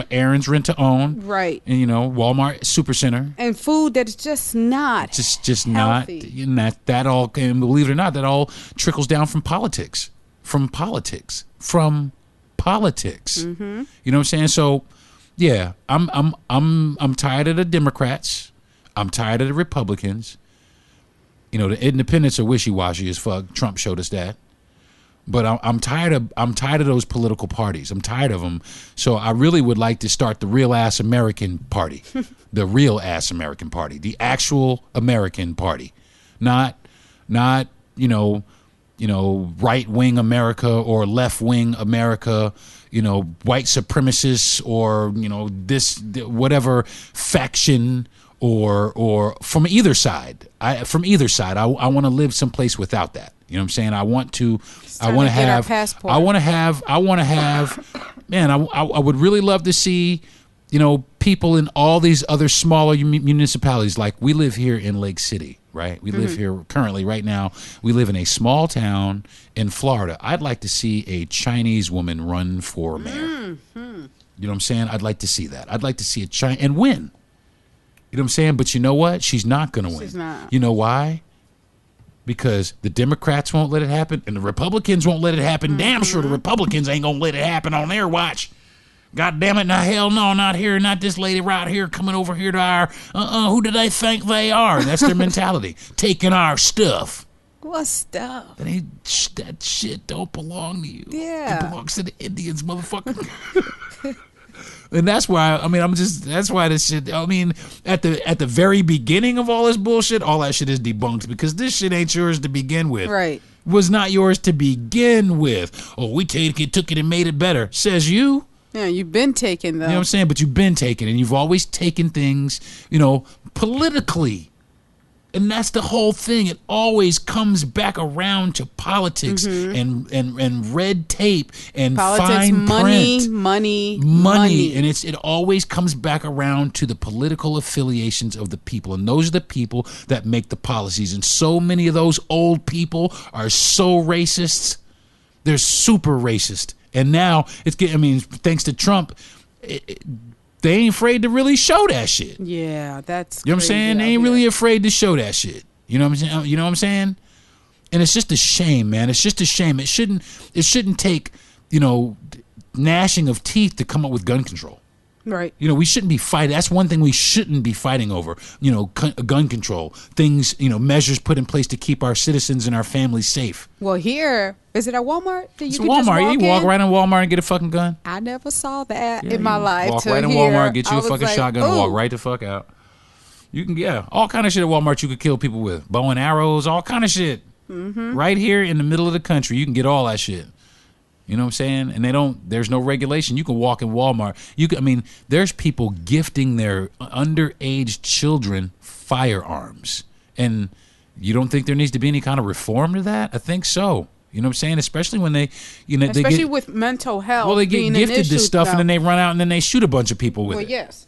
[SPEAKER 1] Aaron's Rent to Own,
[SPEAKER 2] right?
[SPEAKER 1] And Walmart Supercenter,
[SPEAKER 2] and food that's just not
[SPEAKER 1] just
[SPEAKER 2] healthy.
[SPEAKER 1] not. And that all, and believe it or not, that all trickles down from politics. Mm-hmm. You know what I'm saying? So. Yeah, I'm tired of the Democrats. I'm tired of the Republicans. The independents are wishy-washy as fuck. Trump showed us that. But I'm tired of those political parties. I'm tired of them. So I really would like to start the real ass American party, the real ass American party, the actual American party, not right wing America or left wing America. White supremacists or, this, whatever faction or from either side. I want to live someplace without that. You know what I'm saying? I want to have, man, I would really love to see, people in all these other smaller municipalities. Like we live here in Lake City, right? We live here currently right now. We live in a small town in Florida. I'd like to see a Chinese woman run for mayor. You know what I'm saying? I'd like to see that. I'd like to see and win. You know what I'm saying? But you know what? She's not going to win.
[SPEAKER 2] She's not.
[SPEAKER 1] You know why? Because the Democrats won't let it happen and the Republicans won't let it happen. Damn sure the Republicans ain't going to let it happen on their watch. God damn it, now hell no, not here, not this lady right here coming over here to our, who do they think they are? That's their mentality. Taking our stuff.
[SPEAKER 2] What stuff?
[SPEAKER 1] That shit don't belong to you.
[SPEAKER 2] Yeah.
[SPEAKER 1] It belongs to the Indians, motherfucker. And that's why, that's why this shit, at the very beginning of all this bullshit, all that shit is debunked because this shit ain't yours to begin with.
[SPEAKER 2] Right.
[SPEAKER 1] Was not yours to begin with. Oh, we took it and made it better. Says you.
[SPEAKER 2] Yeah, you've been taken, though.
[SPEAKER 1] You know what I'm saying? But you've been taken, and you've always taken things, politically. And that's the whole thing. It always comes back around to politics and red tape and
[SPEAKER 2] politics,
[SPEAKER 1] fine print.
[SPEAKER 2] Money.
[SPEAKER 1] And it always comes back around to the political affiliations of the people. And those are the people that make the policies. And so many of those old people are so racist. They're super racist. And now thanks to Trump, they ain't afraid to really show that shit.
[SPEAKER 2] Yeah, that's
[SPEAKER 1] you know what I'm saying? They ain't really afraid to show that shit. You know what I'm saying? And it's just a shame, man. It's just a shame. It shouldn't take, gnashing of teeth to come up with gun control.
[SPEAKER 2] Right.
[SPEAKER 1] You know, we shouldn't be fighting. That's one thing we shouldn't be fighting over. You know, gun control, things, you know, measures put in place to keep our citizens and our families safe.
[SPEAKER 2] Well, here, is it at Walmart?
[SPEAKER 1] It's Walmart. You walk right in Walmart and get a fucking gun.
[SPEAKER 2] I never saw that in my life.
[SPEAKER 1] Walk right in Walmart, get you a fucking shotgun, and walk right the fuck out. You can, all kind of shit at Walmart you could kill people with. Bow and arrows, all kind of shit. Right here in the middle of the country, you can get all that shit. You know what I'm saying? And there's no regulation. You can walk in Walmart. There's people gifting their underage children firearms. And you don't think there needs to be any kind of reform to that? I think so. You know what I'm saying? Especially when especially
[SPEAKER 2] with mental health.
[SPEAKER 1] Well, they get gifted this stuff and then they run out and then they shoot a bunch of people with it.
[SPEAKER 2] Well, yes.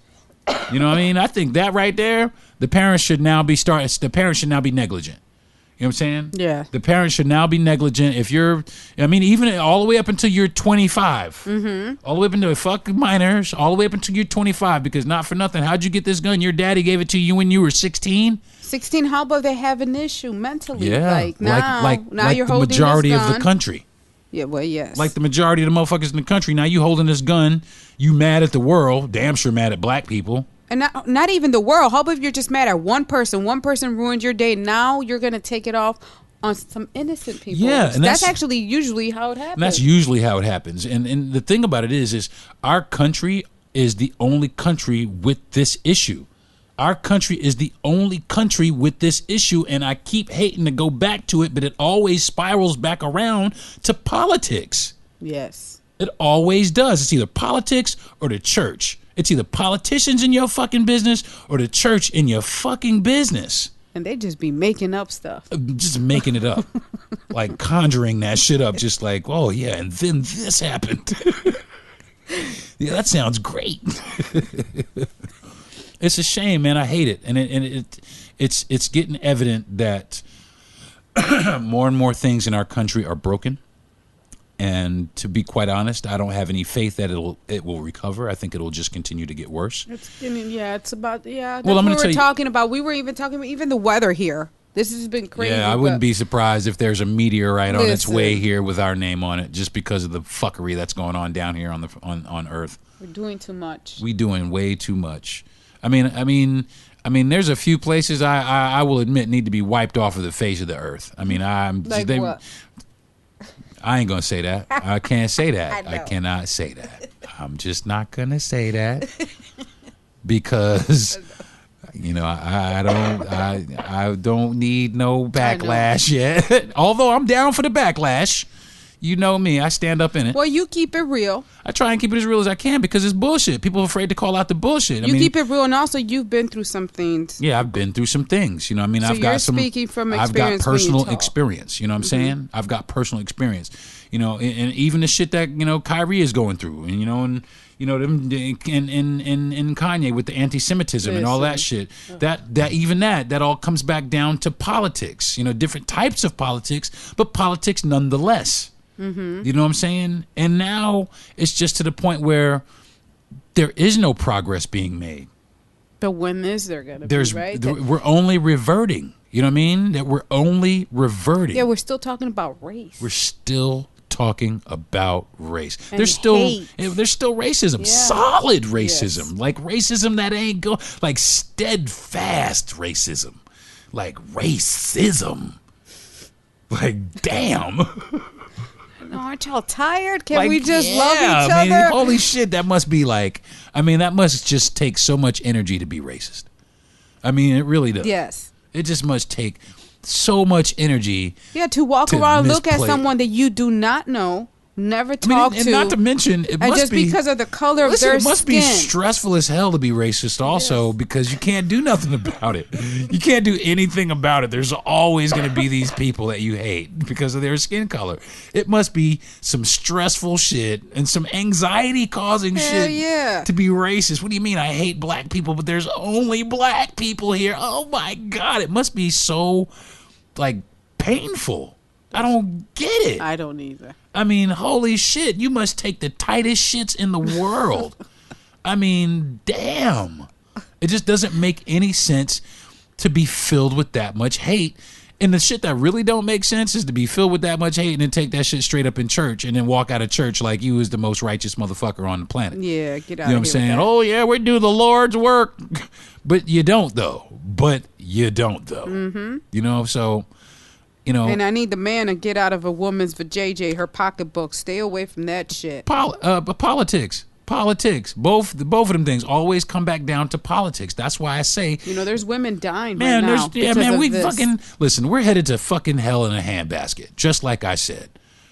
[SPEAKER 1] You know what I mean? I think that right there, the parents should now be negligent. You know what I'm saying?
[SPEAKER 2] Yeah.
[SPEAKER 1] The parents should now be negligent. Even all the way up until you're 25. All the way up until fuck minors, all the way up until you're 25, because not for nothing. How'd you get this gun? Your daddy gave it to you when you were 16?
[SPEAKER 2] 16, how about they have an issue mentally?
[SPEAKER 1] Yeah.
[SPEAKER 2] Like now you're
[SPEAKER 1] the
[SPEAKER 2] holding
[SPEAKER 1] majority
[SPEAKER 2] this
[SPEAKER 1] of
[SPEAKER 2] gun.
[SPEAKER 1] the country.
[SPEAKER 2] Yeah, well, yes.
[SPEAKER 1] Like the majority of the motherfuckers in the country. Now you holding this gun, you mad at the world, damn sure mad at black people.
[SPEAKER 2] And not even the world. How about if you're just mad at one person? One person ruined your day. Now you're going to take it off on some innocent people.
[SPEAKER 1] Yeah. And
[SPEAKER 2] that's actually usually how it happens.
[SPEAKER 1] And that's usually how it happens. And the thing about it is our country is the only country with this issue. Our country is the only country with this issue. And I keep hating to go back to it, but it always spirals back around to politics.
[SPEAKER 2] Yes.
[SPEAKER 1] It always does. It's either politics or the church. It's either politicians in your fucking business or the church in your fucking business.
[SPEAKER 2] And they just be making up stuff.
[SPEAKER 1] Just making it up. Like conjuring that shit up. Just like, oh, yeah, and then this happened. Yeah, that sounds great. It's a shame, man. I hate it. And it's getting evident that more and more things in our country are broken. And to be quite honest, I don't have any faith that it will recover. I think it'll just continue to get worse.
[SPEAKER 2] It's about That's
[SPEAKER 1] well, I'm
[SPEAKER 2] what
[SPEAKER 1] going to tell you.
[SPEAKER 2] Talking about. We were even talking about even the weather here. This has been crazy.
[SPEAKER 1] Yeah, I wouldn't be surprised if there's a meteorite on its way here with our name on it, just because of the fuckery that's going on down here on Earth.
[SPEAKER 2] We're doing too much.
[SPEAKER 1] We doing way too much. I mean, there's a few places I will admit need to be wiped off of the face of the Earth. I mean,
[SPEAKER 2] what?
[SPEAKER 1] I ain't gonna say that. I can't say that. I cannot say that. I'm just not gonna say that because I don't need no backlash yet. Although I'm down for the backlash. You know me, I stand up in it.
[SPEAKER 2] Well, you keep it real.
[SPEAKER 1] I try and keep it as real as I can because it's bullshit. People are afraid to call out the bullshit.
[SPEAKER 2] Keep it real, and also you've been through some things.
[SPEAKER 1] Yeah, I've been through some things. You know what I mean?
[SPEAKER 2] So speaking from experience.
[SPEAKER 1] I've got personal experience. You know what I'm saying? I've got personal experience. You know, and even the shit that, Kyrie is going through. And, them and Kanye with the anti-Semitism and all that shit. That all comes back down to politics. Different types of politics, but politics nonetheless. Mm-hmm. You know what I'm saying? And now it's just to the point where there is no progress being made.
[SPEAKER 2] But when is there going to be, right?
[SPEAKER 1] We're only reverting. You know what I mean? That we're only reverting.
[SPEAKER 2] Yeah, we're still talking about race.
[SPEAKER 1] We're still talking about race.
[SPEAKER 2] And
[SPEAKER 1] there's still racism, solid racism, like racism that ain't like steadfast racism, like racism. Like, damn.
[SPEAKER 2] Aren't y'all tired? Can we just love each other?
[SPEAKER 1] Holy shit, that must be that must just take so much energy to be racist. It really does.
[SPEAKER 2] Yes.
[SPEAKER 1] It just must take so much energy.
[SPEAKER 2] Yeah, to walk around and look at someone that you do not know, never talk to.
[SPEAKER 1] And not to mention,
[SPEAKER 2] because of the color of their skin.
[SPEAKER 1] It must be stressful as hell to be racist also, because you can't do nothing about it. You can't do anything about it. There's always going to be these people that you hate because of their skin color. It must be some stressful shit and some anxiety causing shit to be racist. What do you mean I hate black people, but there's only black people here? Oh my God, it must be so painful. I don't get it.
[SPEAKER 2] I don't either.
[SPEAKER 1] Holy shit, you must take the tightest shits in the world. Damn. It just doesn't make any sense to be filled with that much hate And the shit that really don't make sense is to be filled with that much hate and then take that shit straight up in church and then walk out of church like you is the most righteous motherfucker on the planet.
[SPEAKER 2] Yeah, get out of here.
[SPEAKER 1] You know what I'm saying? Oh, yeah, we do the Lord's work. But you don't, though. Mm-hmm. You know, so, you know.
[SPEAKER 2] And I need the man to get out of a woman's vajayjay, her pocketbook. Stay away from that shit.
[SPEAKER 1] Politics. Both of them things always come back down to politics. That's why I say,
[SPEAKER 2] you know, there's women dying
[SPEAKER 1] man,
[SPEAKER 2] right now.
[SPEAKER 1] We're headed to fucking hell in a handbasket. Just like I said,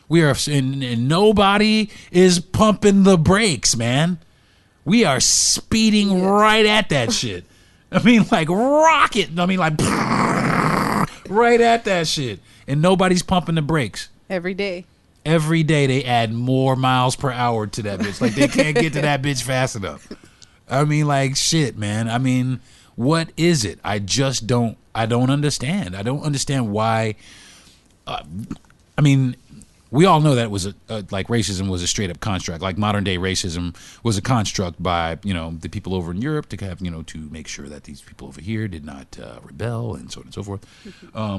[SPEAKER 1] we are, and nobody is pumping the brakes, man. We are speeding right at that shit. I mean, like rocket. I mean, like right at that shit, and nobody's pumping the brakes.
[SPEAKER 2] Every day
[SPEAKER 1] they add more miles per hour to that bitch. Like they can't get to that bitch fast enough. I mean, like shit, man. I mean, what is it? I don't understand. I don't understand why. I mean, we all know that it was like racism was a straight up construct. Like modern day racism was a construct by, you know, the people over in Europe to have, you know, to make sure that these people over here did not rebel and so on and so forth.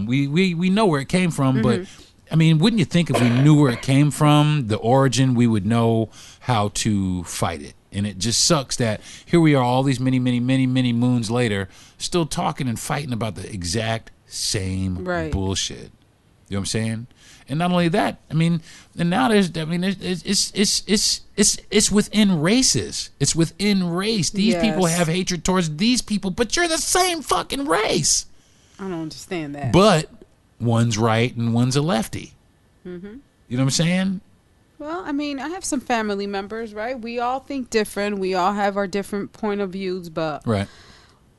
[SPEAKER 1] We know where it came from, but I mean, wouldn't you think if we knew where it came from, the origin, we would know how to fight it? And it just sucks that here we are all these many moons later, still talking and fighting about the exact same bullshit. You know what I'm saying? And not only that, I mean, and now it's within races. It's within race. These people have hatred towards these people, but you're the same fucking race.
[SPEAKER 2] I don't understand that.
[SPEAKER 1] But one's right and one's a lefty.
[SPEAKER 2] Mm-hmm.
[SPEAKER 1] You know what I'm saying?
[SPEAKER 2] Well, I mean, I have some family members, right? We all think different. We all have our different point of views, but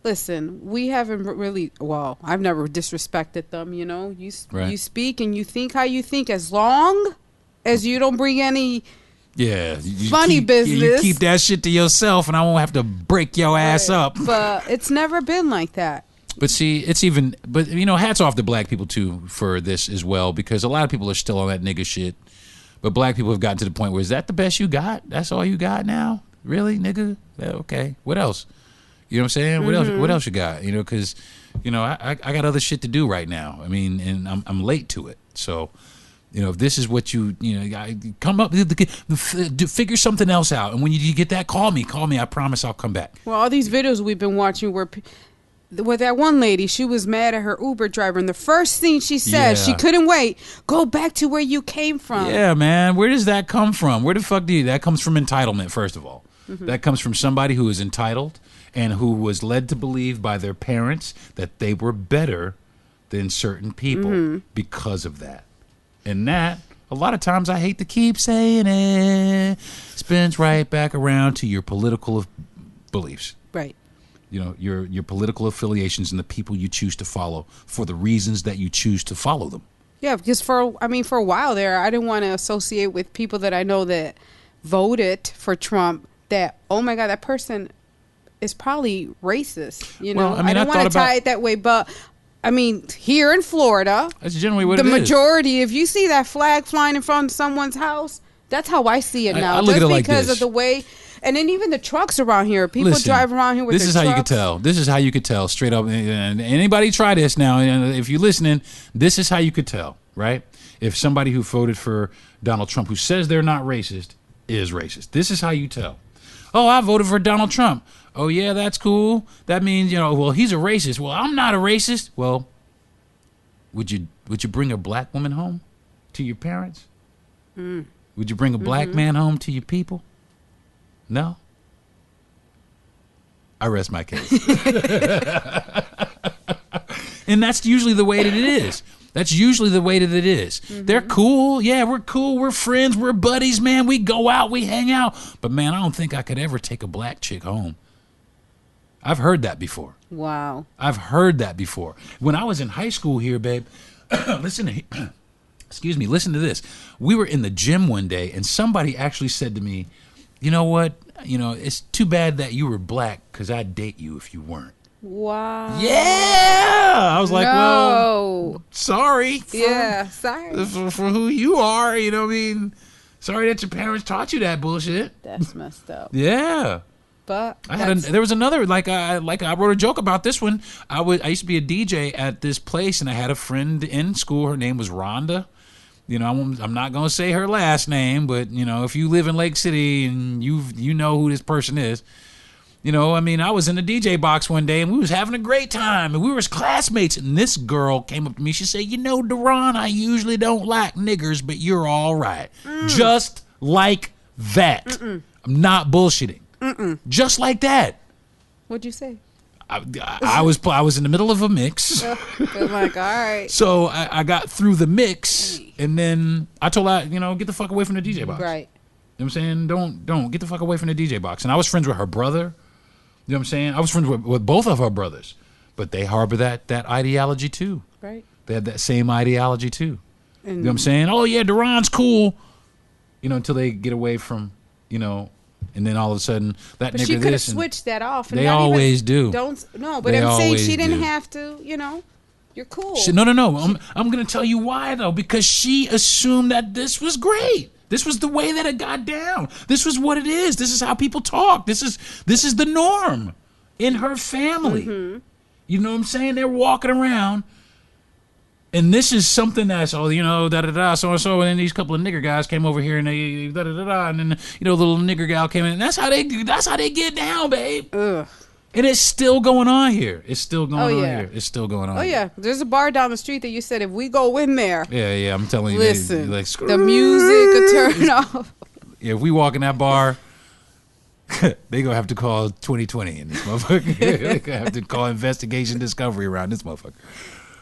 [SPEAKER 2] listen, we haven't really, well, I've never disrespected them, you know? You speak and you think how you think, as long as you don't bring any funny business.
[SPEAKER 1] You keep that shit to yourself and I won't have to break your ass up.
[SPEAKER 2] But it's never been like that.
[SPEAKER 1] But see, but you know, hats off to black people too for this as well, because a lot of people are still on that nigga shit. But black people have gotten to the point where, is that the best you got? That's all you got now? Really, nigga? Okay. What else? You know what I'm saying?
[SPEAKER 2] Mm-hmm.
[SPEAKER 1] What else you got? You know, because, you know, I got other shit to do right now. I mean, and I'm late to it. So, you know, if this is what you come up, figure something else out. And when you get that, call me. I promise I'll come back.
[SPEAKER 2] Well, all these videos we've been watching where that one lady, she was mad at her Uber driver, and the first thing she said, she couldn't wait. Go back to where you came from.
[SPEAKER 1] Yeah, man. Where does that come from? Where the fuck that comes from? Entitlement, first of all. Mm-hmm. That comes from somebody who is entitled and who was led to believe by their parents that they were better than certain people because of that. And that, a lot of times, I hate to keep saying it, spins right back around to your political beliefs.
[SPEAKER 2] Right.
[SPEAKER 1] You know, your political affiliations and the people you choose to follow for the reasons that you choose to follow them.
[SPEAKER 2] Yeah, because for a while there, I didn't want to associate with people that I know that voted for Trump. That, oh my God, that person is probably racist. You know, well, I don't want to tie it that way, but I mean, here in Florida,
[SPEAKER 1] that's generally what it is.
[SPEAKER 2] The majority, if you see that flag flying in front of someone's house, that's how I see it now.
[SPEAKER 1] I look at it like
[SPEAKER 2] because
[SPEAKER 1] this.
[SPEAKER 2] of the way. And then even the trucks around here, people drive around here with their trucks.
[SPEAKER 1] This is how you could tell, straight up. And anybody try this now, if you're listening, this is how you could tell, right? If somebody who voted for Donald Trump, who says they're not racist, is racist. This is how you tell. Oh, I voted for Donald Trump. Oh, yeah, that's cool. That means, well, he's a racist. Well, I'm not a racist. Well, would you bring a black woman home to your parents? Would you bring a black man home to your people? No. I rest my case. And that's usually the way that it is. They're cool. Yeah, we're cool. We're friends. We're buddies, man. We go out. We hang out. But, man, I don't think I could ever take a black chick home. I've heard that before.
[SPEAKER 2] Wow.
[SPEAKER 1] I've heard that before. When I was in high school here, babe, listen to this. We were in the gym one day, and somebody actually said to me, you know what? It's too bad that you were black, because I'd date you if you weren't.
[SPEAKER 2] Wow.
[SPEAKER 1] Yeah. I was like, well, sorry.
[SPEAKER 2] Sorry.
[SPEAKER 1] For who you are, you know what I mean? Sorry that your parents taught you that bullshit.
[SPEAKER 2] That's messed up.
[SPEAKER 1] Yeah.
[SPEAKER 2] But
[SPEAKER 1] there was another I wrote a joke about this one. I used to be a DJ at this place, and I had a friend in school. Her name was Rhonda. You know, I'm not gonna say her last name, but you know, if you live in Lake City and you know who this person is, you know, I mean, I was in the DJ box one day and we was having a great time and we were classmates. And this girl came up to me. She said, "You know, Deron, I usually don't like niggers, but you're all right." Just like that. I'm not bullshitting. Just like that.
[SPEAKER 2] What'd you say?
[SPEAKER 1] I was in the middle of a mix.
[SPEAKER 2] I'm like, all right.
[SPEAKER 1] So I got through the mix, and then I told her, you know, get the fuck away from the DJ box.
[SPEAKER 2] Right.
[SPEAKER 1] You know what I'm saying? Don't get the fuck away from the DJ box. And I was friends with her brother. You know what I'm saying? I was friends with both of her brothers, but they harbor that ideology too.
[SPEAKER 2] Right.
[SPEAKER 1] They had that same ideology too. You know what I'm saying? Oh yeah, Deron's cool. You know, until they get away from, you know. And then all of a sudden, that
[SPEAKER 2] but
[SPEAKER 1] nigga
[SPEAKER 2] she could have
[SPEAKER 1] this.
[SPEAKER 2] switched that off. And
[SPEAKER 1] they always do.
[SPEAKER 2] But
[SPEAKER 1] they
[SPEAKER 2] I'm saying she didn't
[SPEAKER 1] do.
[SPEAKER 2] have to, you know. You're cool.
[SPEAKER 1] No. I'm going to tell you why, though. Because she assumed that this was great. This was the way that it got down. This was what it is. This is how people talk. This is the norm in her family. You know what I'm saying? They're walking around. And this is something that's, you know, da-da-da, so-and-so, and then these couple of nigger guys came over here, and they, da-da-da-da, and then, you know, the little nigger gal came in, and that's how they get down, babe.
[SPEAKER 2] Ugh.
[SPEAKER 1] And it's still going on here. It's still going on here. It's still going on
[SPEAKER 2] here.
[SPEAKER 1] Yeah.
[SPEAKER 2] There's a bar down the street that you said if we go in there.
[SPEAKER 1] Yeah, I'm telling you.
[SPEAKER 2] Listen,
[SPEAKER 1] like,
[SPEAKER 2] the music could turn off.
[SPEAKER 1] Yeah, if we walk in that bar, they going to have to call 2020 in this motherfucker. They going to have to call Investigation Discovery around this motherfucker.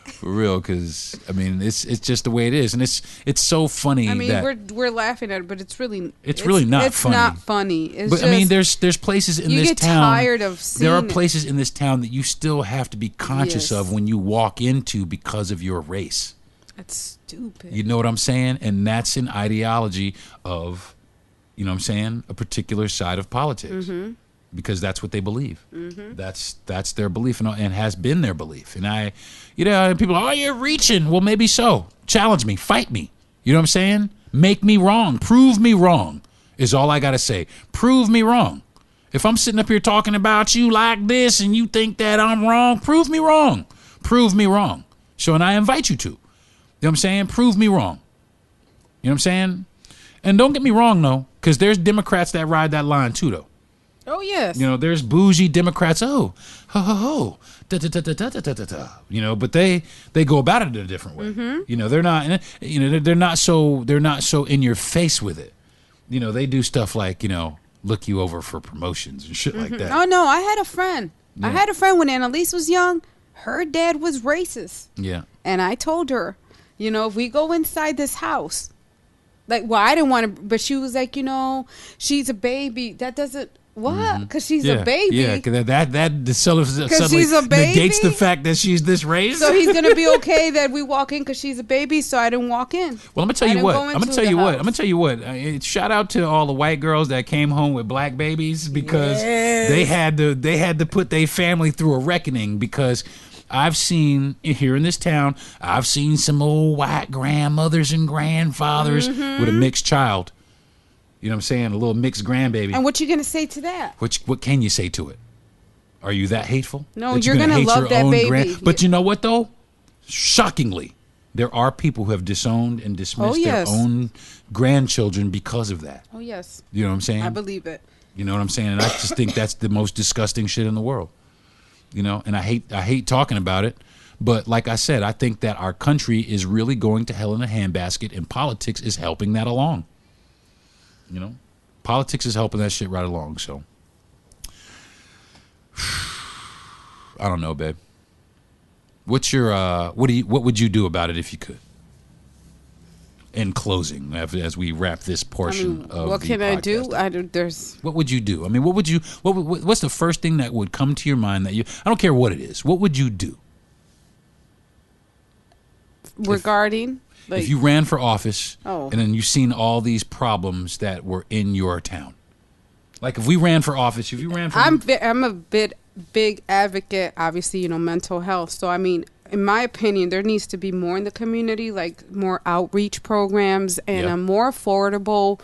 [SPEAKER 1] For real, because I mean, it's just the way it is, and it's so funny.
[SPEAKER 2] I mean,
[SPEAKER 1] that
[SPEAKER 2] we're laughing at it, but it's really
[SPEAKER 1] not funny.
[SPEAKER 2] It's not funny. It's
[SPEAKER 1] but
[SPEAKER 2] just,
[SPEAKER 1] I mean, there's places in this town.
[SPEAKER 2] Tired of seeing
[SPEAKER 1] there are places in this town that you still have to be conscious
[SPEAKER 2] Yes.
[SPEAKER 1] of when you walk into because of your race.
[SPEAKER 2] That's stupid.
[SPEAKER 1] You know what I'm saying? And that's an ideology of, you know what I'm saying, a particular side of politics. Because that's what they believe. That's their belief and has been their belief. And you know, people are, you're reaching. Well, maybe so. Challenge me. Fight me. You know what I'm saying? Make me wrong. Prove me wrong is all I got to say. Prove me wrong. If I'm sitting up here talking about you like this and you think that I'm wrong, prove me wrong. Prove me wrong. So, and I invite you to. You know what I'm saying? Prove me wrong. You know what I'm saying? And don't get me wrong, though, because there's Democrats that ride that line, too, though.
[SPEAKER 2] Oh, yes.
[SPEAKER 1] You know, there's bougie Democrats. Oh, ho, ho, ho. Da, da, da, da, da, da, da, da. You know, but they go about it in a different way. You know, they're not, you know, they're not so in your face with it. You know, they do stuff like, you know, look you over for promotions and shit like that.
[SPEAKER 2] Oh, no, I had a friend.
[SPEAKER 1] Yeah.
[SPEAKER 2] I had a friend when Annalise was young. Her dad was racist.
[SPEAKER 1] Yeah.
[SPEAKER 2] And I told her, you know, if we go inside this house, like, well, I didn't want to, but she was like, you know, she's a baby. That doesn't. What? Because she's a baby.
[SPEAKER 1] Yeah, because that suddenly
[SPEAKER 2] she's a baby?
[SPEAKER 1] negates the fact that she's this race.
[SPEAKER 2] So he's gonna be okay that we walk in because she's a baby. So I didn't walk in.
[SPEAKER 1] Well, I'm gonna tell you what. Shout out to all the white girls that came home with black babies because they had to put their family through a reckoning. Because I've seen here in this town, I've seen some old white grandmothers and grandfathers with a mixed child. You know what I'm saying? A little mixed grandbaby.
[SPEAKER 2] And what you going to say to that?
[SPEAKER 1] What can you say to it? Are you that hateful?
[SPEAKER 2] No, you're going to love that baby.
[SPEAKER 1] But you know what, though? Shockingly, there are people who have disowned and dismissed their own grandchildren because of that.
[SPEAKER 2] Oh, yes.
[SPEAKER 1] You know what I'm saying?
[SPEAKER 2] I believe it.
[SPEAKER 1] You know what I'm saying? And I just think that's the most disgusting shit in the world. You know, and I hate talking about it. But like I said, I think that our country is really going to hell in a handbasket, and politics is helping that along. You know, politics is helping that shit right along. So, I don't know, babe. What's your what would you do about it if you could? In closing, as we wrap this portion of
[SPEAKER 2] what
[SPEAKER 1] the
[SPEAKER 2] can
[SPEAKER 1] podcast
[SPEAKER 2] I do? There's.
[SPEAKER 1] What would you do? I mean, what's the first thing that would come to your mind that I don't care what it is. What would you do?
[SPEAKER 2] Regarding.
[SPEAKER 1] If you ran for office and then you've seen all these problems that were in your town, like if we ran for office,
[SPEAKER 2] I'm a big advocate, obviously, you know, mental health. So, I mean, in my opinion, there needs to be more in the community, like more outreach programs and a more affordable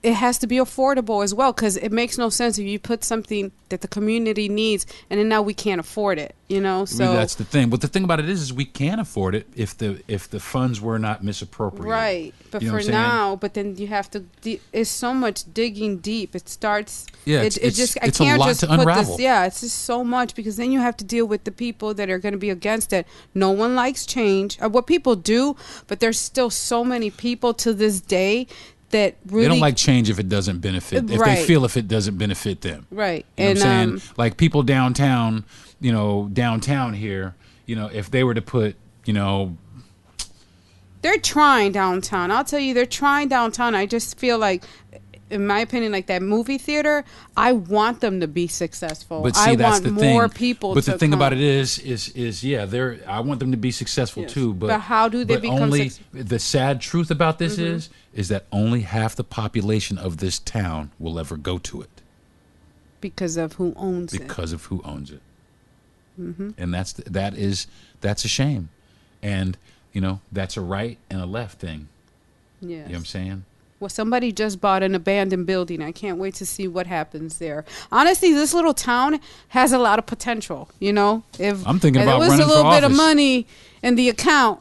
[SPEAKER 2] it has to be affordable as well, because it makes no sense if you put something that the community needs and then now we can't afford it, so
[SPEAKER 1] that's the thing. But the thing about it is we can afford it if the funds were not misappropriated,
[SPEAKER 2] right? But for now, but then you have to it's so much digging deep. It starts
[SPEAKER 1] it's
[SPEAKER 2] I can't
[SPEAKER 1] a lot
[SPEAKER 2] just
[SPEAKER 1] to
[SPEAKER 2] put
[SPEAKER 1] unravel.
[SPEAKER 2] this, it's just so much, because then you have to deal with the people that are going to be against it. No one likes change, or what people do, but there's still so many people to this day that really,
[SPEAKER 1] they don't like change if it doesn't benefit. If they feel if it doesn't benefit them,
[SPEAKER 2] right?
[SPEAKER 1] You know what I'm saying? Like people downtown, downtown here, if they were to put,
[SPEAKER 2] they're trying downtown. I'll tell you, they're trying downtown. I just feel like, in my opinion, like that movie theater, I want them to be successful.
[SPEAKER 1] But see,
[SPEAKER 2] I
[SPEAKER 1] that's
[SPEAKER 2] want
[SPEAKER 1] the
[SPEAKER 2] more
[SPEAKER 1] thing.
[SPEAKER 2] people.
[SPEAKER 1] But the thing
[SPEAKER 2] come.
[SPEAKER 1] about it is, I want them to be successful too. But
[SPEAKER 2] how do they become
[SPEAKER 1] only
[SPEAKER 2] successful?
[SPEAKER 1] The sad truth about this is that only half the population of this town will ever go to it
[SPEAKER 2] because of who owns it.
[SPEAKER 1] Because of who owns it, and that's a shame, and that's a right and a left thing.
[SPEAKER 2] Yes.
[SPEAKER 1] You know what I'm saying?
[SPEAKER 2] Well, somebody just bought an abandoned building. I can't wait to see what happens there. Honestly, this little town has a lot of potential. If
[SPEAKER 1] I'm thinking about
[SPEAKER 2] there was
[SPEAKER 1] running
[SPEAKER 2] a little
[SPEAKER 1] for
[SPEAKER 2] bit of
[SPEAKER 1] office.
[SPEAKER 2] money in the account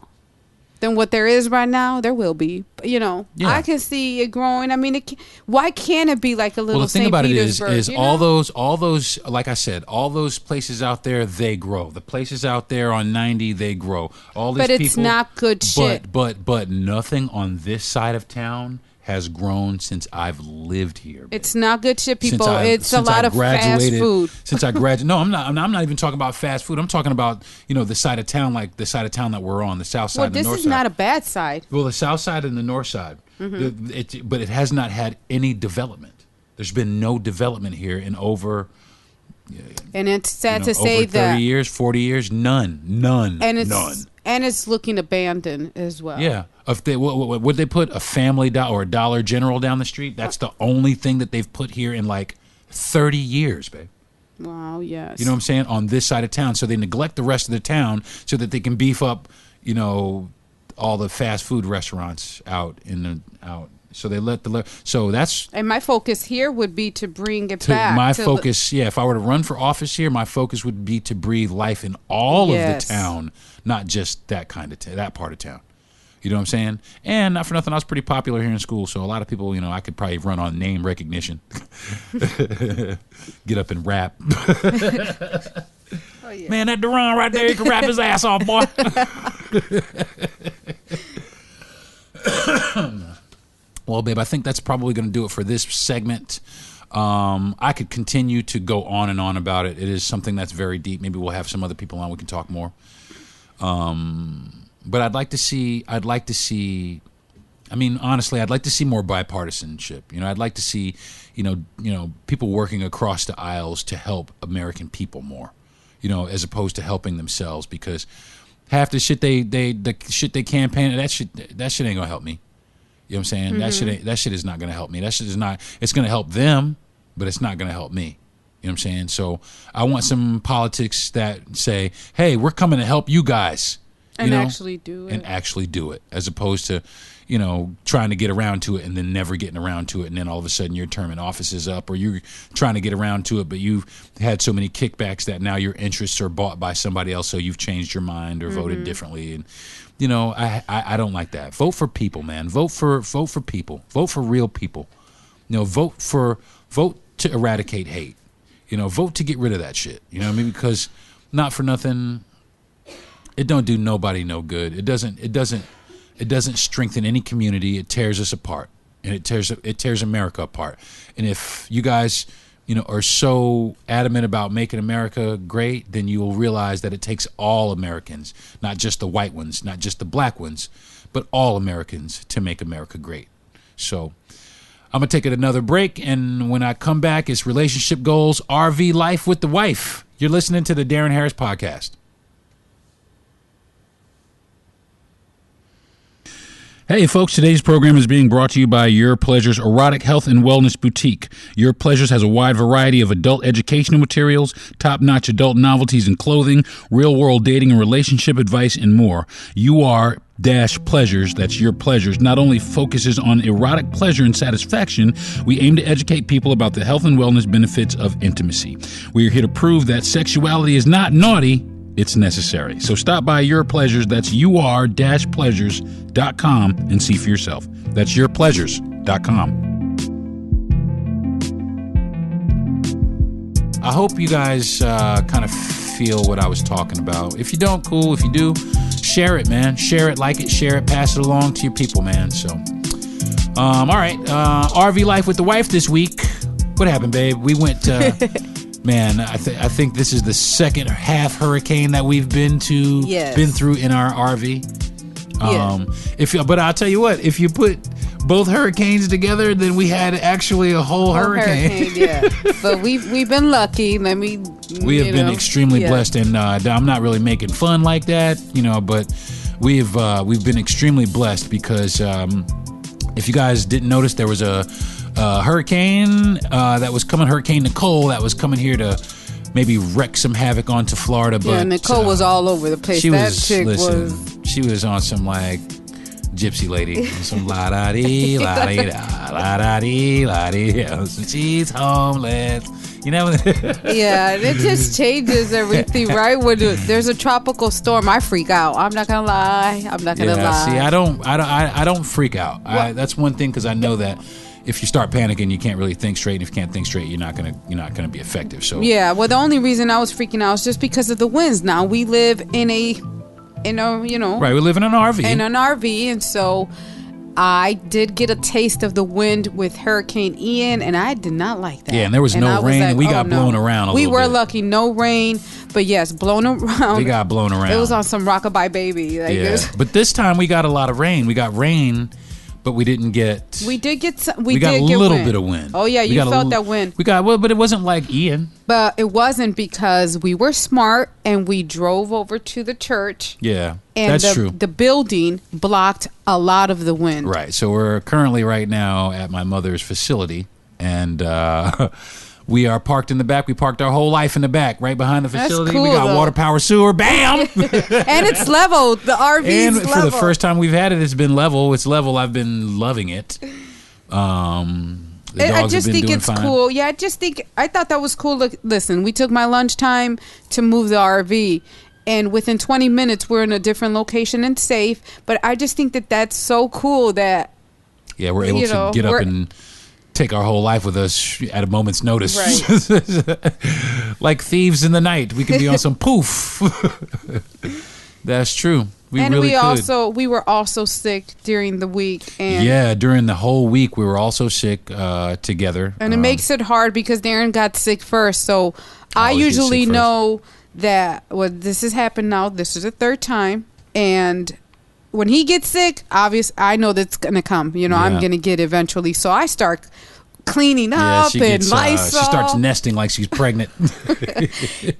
[SPEAKER 2] than what there is right now, there will be. But,
[SPEAKER 1] Yeah.
[SPEAKER 2] I can see it growing. I mean, why can't it be like a little
[SPEAKER 1] Well, the thing
[SPEAKER 2] St.
[SPEAKER 1] about
[SPEAKER 2] Petersburg?
[SPEAKER 1] it is all those, like I said, all those places out there, they grow. The places out there on 90, they grow. All these
[SPEAKER 2] but it's
[SPEAKER 1] people,
[SPEAKER 2] not good shit.
[SPEAKER 1] But nothing on this side of town has grown since I've lived here. Babe.
[SPEAKER 2] It's not good shit, people. It's a lot of fast food.
[SPEAKER 1] Since I graduated, no, I'm not even talking about fast food. I'm talking about the side of town, like the side of town that we're on, the south side.
[SPEAKER 2] Well,
[SPEAKER 1] and the
[SPEAKER 2] this
[SPEAKER 1] north
[SPEAKER 2] is
[SPEAKER 1] side.
[SPEAKER 2] not a bad side.
[SPEAKER 1] Well, the south side and the north side, but it has not had any development. There's been no development here in over.
[SPEAKER 2] And it's sad to
[SPEAKER 1] over
[SPEAKER 2] say
[SPEAKER 1] 30
[SPEAKER 2] that.
[SPEAKER 1] years, 40 years, none.
[SPEAKER 2] And it's looking abandoned as well.
[SPEAKER 1] Yeah. If they would they put a Family or a Dollar General down the street? That's the only thing that they've put here in like 30 years, babe.
[SPEAKER 2] Wow, yes.
[SPEAKER 1] You know what I'm saying? On this side of town. So they neglect the rest of the town so that they can beef up, all the fast food restaurants out. So they so that's.
[SPEAKER 2] And my focus here would be to bring it back.
[SPEAKER 1] My focus, if I were to run for office here, my focus would be to breathe life in all of the town, not just that kind of that part of town. You know what I'm saying? And not for nothing, I was pretty popular here in school, so a lot of people, I could probably run on name recognition. Get up and rap.
[SPEAKER 2] Oh, yeah.
[SPEAKER 1] Man, that Deron right there, he can rap his ass off, boy. Well, babe, I think that's probably going to do it for this segment. I could continue to go on and on about it. It is something that's very deep. Maybe we'll have some other people on. We can talk more. But I'd like to see. I mean, honestly, I'd like to see more bipartisanship. I'd like to see, people working across the aisles to help American people more. As opposed to helping themselves, because half the shit they campaign, that shit ain't gonna help me. You know what I'm saying? That shit is not gonna help me. That shit is not. It's gonna help them, but it's not gonna help me. You know what I'm saying? So I want some politics that say, "Hey, we're coming to help you guys."
[SPEAKER 2] And actually do it.
[SPEAKER 1] And actually do it, as opposed to, trying to get around to it and then never getting around to it, and then all of a sudden your term in office is up, or you're trying to get around to it, but you've had so many kickbacks that now your interests are bought by somebody else, so you've changed your mind or voted differently. And I don't like that. Vote for people, man. Vote for people. Vote for real people. Vote to eradicate hate. Vote to get rid of that shit. You know what I mean? Because not for nothing, it don't do nobody no good. It doesn't strengthen any community. It tears us apart, and it tears America apart. And if you guys, are so adamant about making America great, then you will realize that it takes all Americans, not just the white ones, not just the black ones, but all Americans to make America great. So I'm going to take another break, and when I come back, it's relationship goals, RV life with the wife. You're listening to the Deron Harris Podcast. Hey folks, today's program is being brought to you by Your Pleasures Erotic Health and Wellness Boutique. Your Pleasures has a wide variety of adult educational materials, top-notch adult novelties and clothing, real-world dating and relationship advice, and more. You are Pleasures, that's Your Pleasures, not only focuses on erotic pleasure and satisfaction, we aim to educate people about the health and wellness benefits of intimacy. We are here to prove that sexuality is not naughty, it's necessary. So stop by Your Pleasures, that's UR-pleasures.com, and see for yourself. That's yourpleasures.com. I hope you guys kind of feel what I was talking about. If you don't, cool. If you do, share it, man. Share it, like it, share it, pass it along to your people, man. So, all right. RV life with the wife this week. What happened, babe? We went man, I think this is the second half hurricane that we've been through in our RV. But I'll tell you what, if you put both hurricanes together, then we had actually a whole hurricane.
[SPEAKER 2] Yeah. But we've been lucky. We
[SPEAKER 1] have been extremely blessed, and I'm not really making fun like that, but we've been extremely blessed because if you guys didn't notice, there was a hurricane that was coming, Hurricane Nicole, that was coming here to maybe wreak some havoc onto Florida. But
[SPEAKER 2] Nicole was all over the place. She
[SPEAKER 1] was on some like gypsy lady, some la da dee la dee da la da dee la dee. She's homeless,
[SPEAKER 2] Yeah, it just changes everything, right? When there's a tropical storm, I freak out. I'm not gonna lie.
[SPEAKER 1] See, I don't freak out. That's one thing, because I know that if you start panicking, you can't really think straight. And if you can't think straight, you're not gonna be effective. So
[SPEAKER 2] yeah, well, the only reason I was freaking out is just because of the winds. Now we live in a right, we live in an RV. And so I did get a taste of the wind with Hurricane Ian, and I did not like that.
[SPEAKER 1] Yeah, and there was no rain, and we got blown around a little bit.
[SPEAKER 2] We were lucky, no rain, but yes, blown around.
[SPEAKER 1] We got blown around.
[SPEAKER 2] It was on some rockabye baby.
[SPEAKER 1] But this time we got a lot of rain. We got rain, but we didn't get...
[SPEAKER 2] We got a
[SPEAKER 1] little bit of wind.
[SPEAKER 2] Oh, yeah, you felt that wind.
[SPEAKER 1] But it wasn't like Ian.
[SPEAKER 2] But it wasn't, because we were smart and we drove over to the church.
[SPEAKER 1] Yeah,
[SPEAKER 2] and
[SPEAKER 1] that's true.
[SPEAKER 2] The building blocked a lot of the wind.
[SPEAKER 1] Right. So we're currently right now at my mother's facility, and we are parked in the back. We parked our whole life in the back, right behind the facility.
[SPEAKER 2] That's cool,
[SPEAKER 1] we got water, power, sewer. Bam!
[SPEAKER 2] And it's level. The RV is level.
[SPEAKER 1] And for the first time we've had it, it's been level. It's level. I've been loving it.
[SPEAKER 2] I just think it's cool. Yeah, I thought that was cool. Look, listen, we took my lunchtime to move the RV, and within 20 minutes we're in a different location and safe. But I just think that that's so cool that
[SPEAKER 1] we're able to get up and take our whole life with us at a moment's notice.
[SPEAKER 2] Right.
[SPEAKER 1] Like thieves in the night, we could be on some poof. That's true. We were also sick during the week. And during the whole week we were also sick together.
[SPEAKER 2] And it makes it hard because Deron got sick first. So I usually know that this has happened now. This is the third time. And when he gets sick, obviously I know that's going to come. I'm going to get eventually. So I start cleaning up and Lysol.
[SPEAKER 1] She starts nesting like she's pregnant.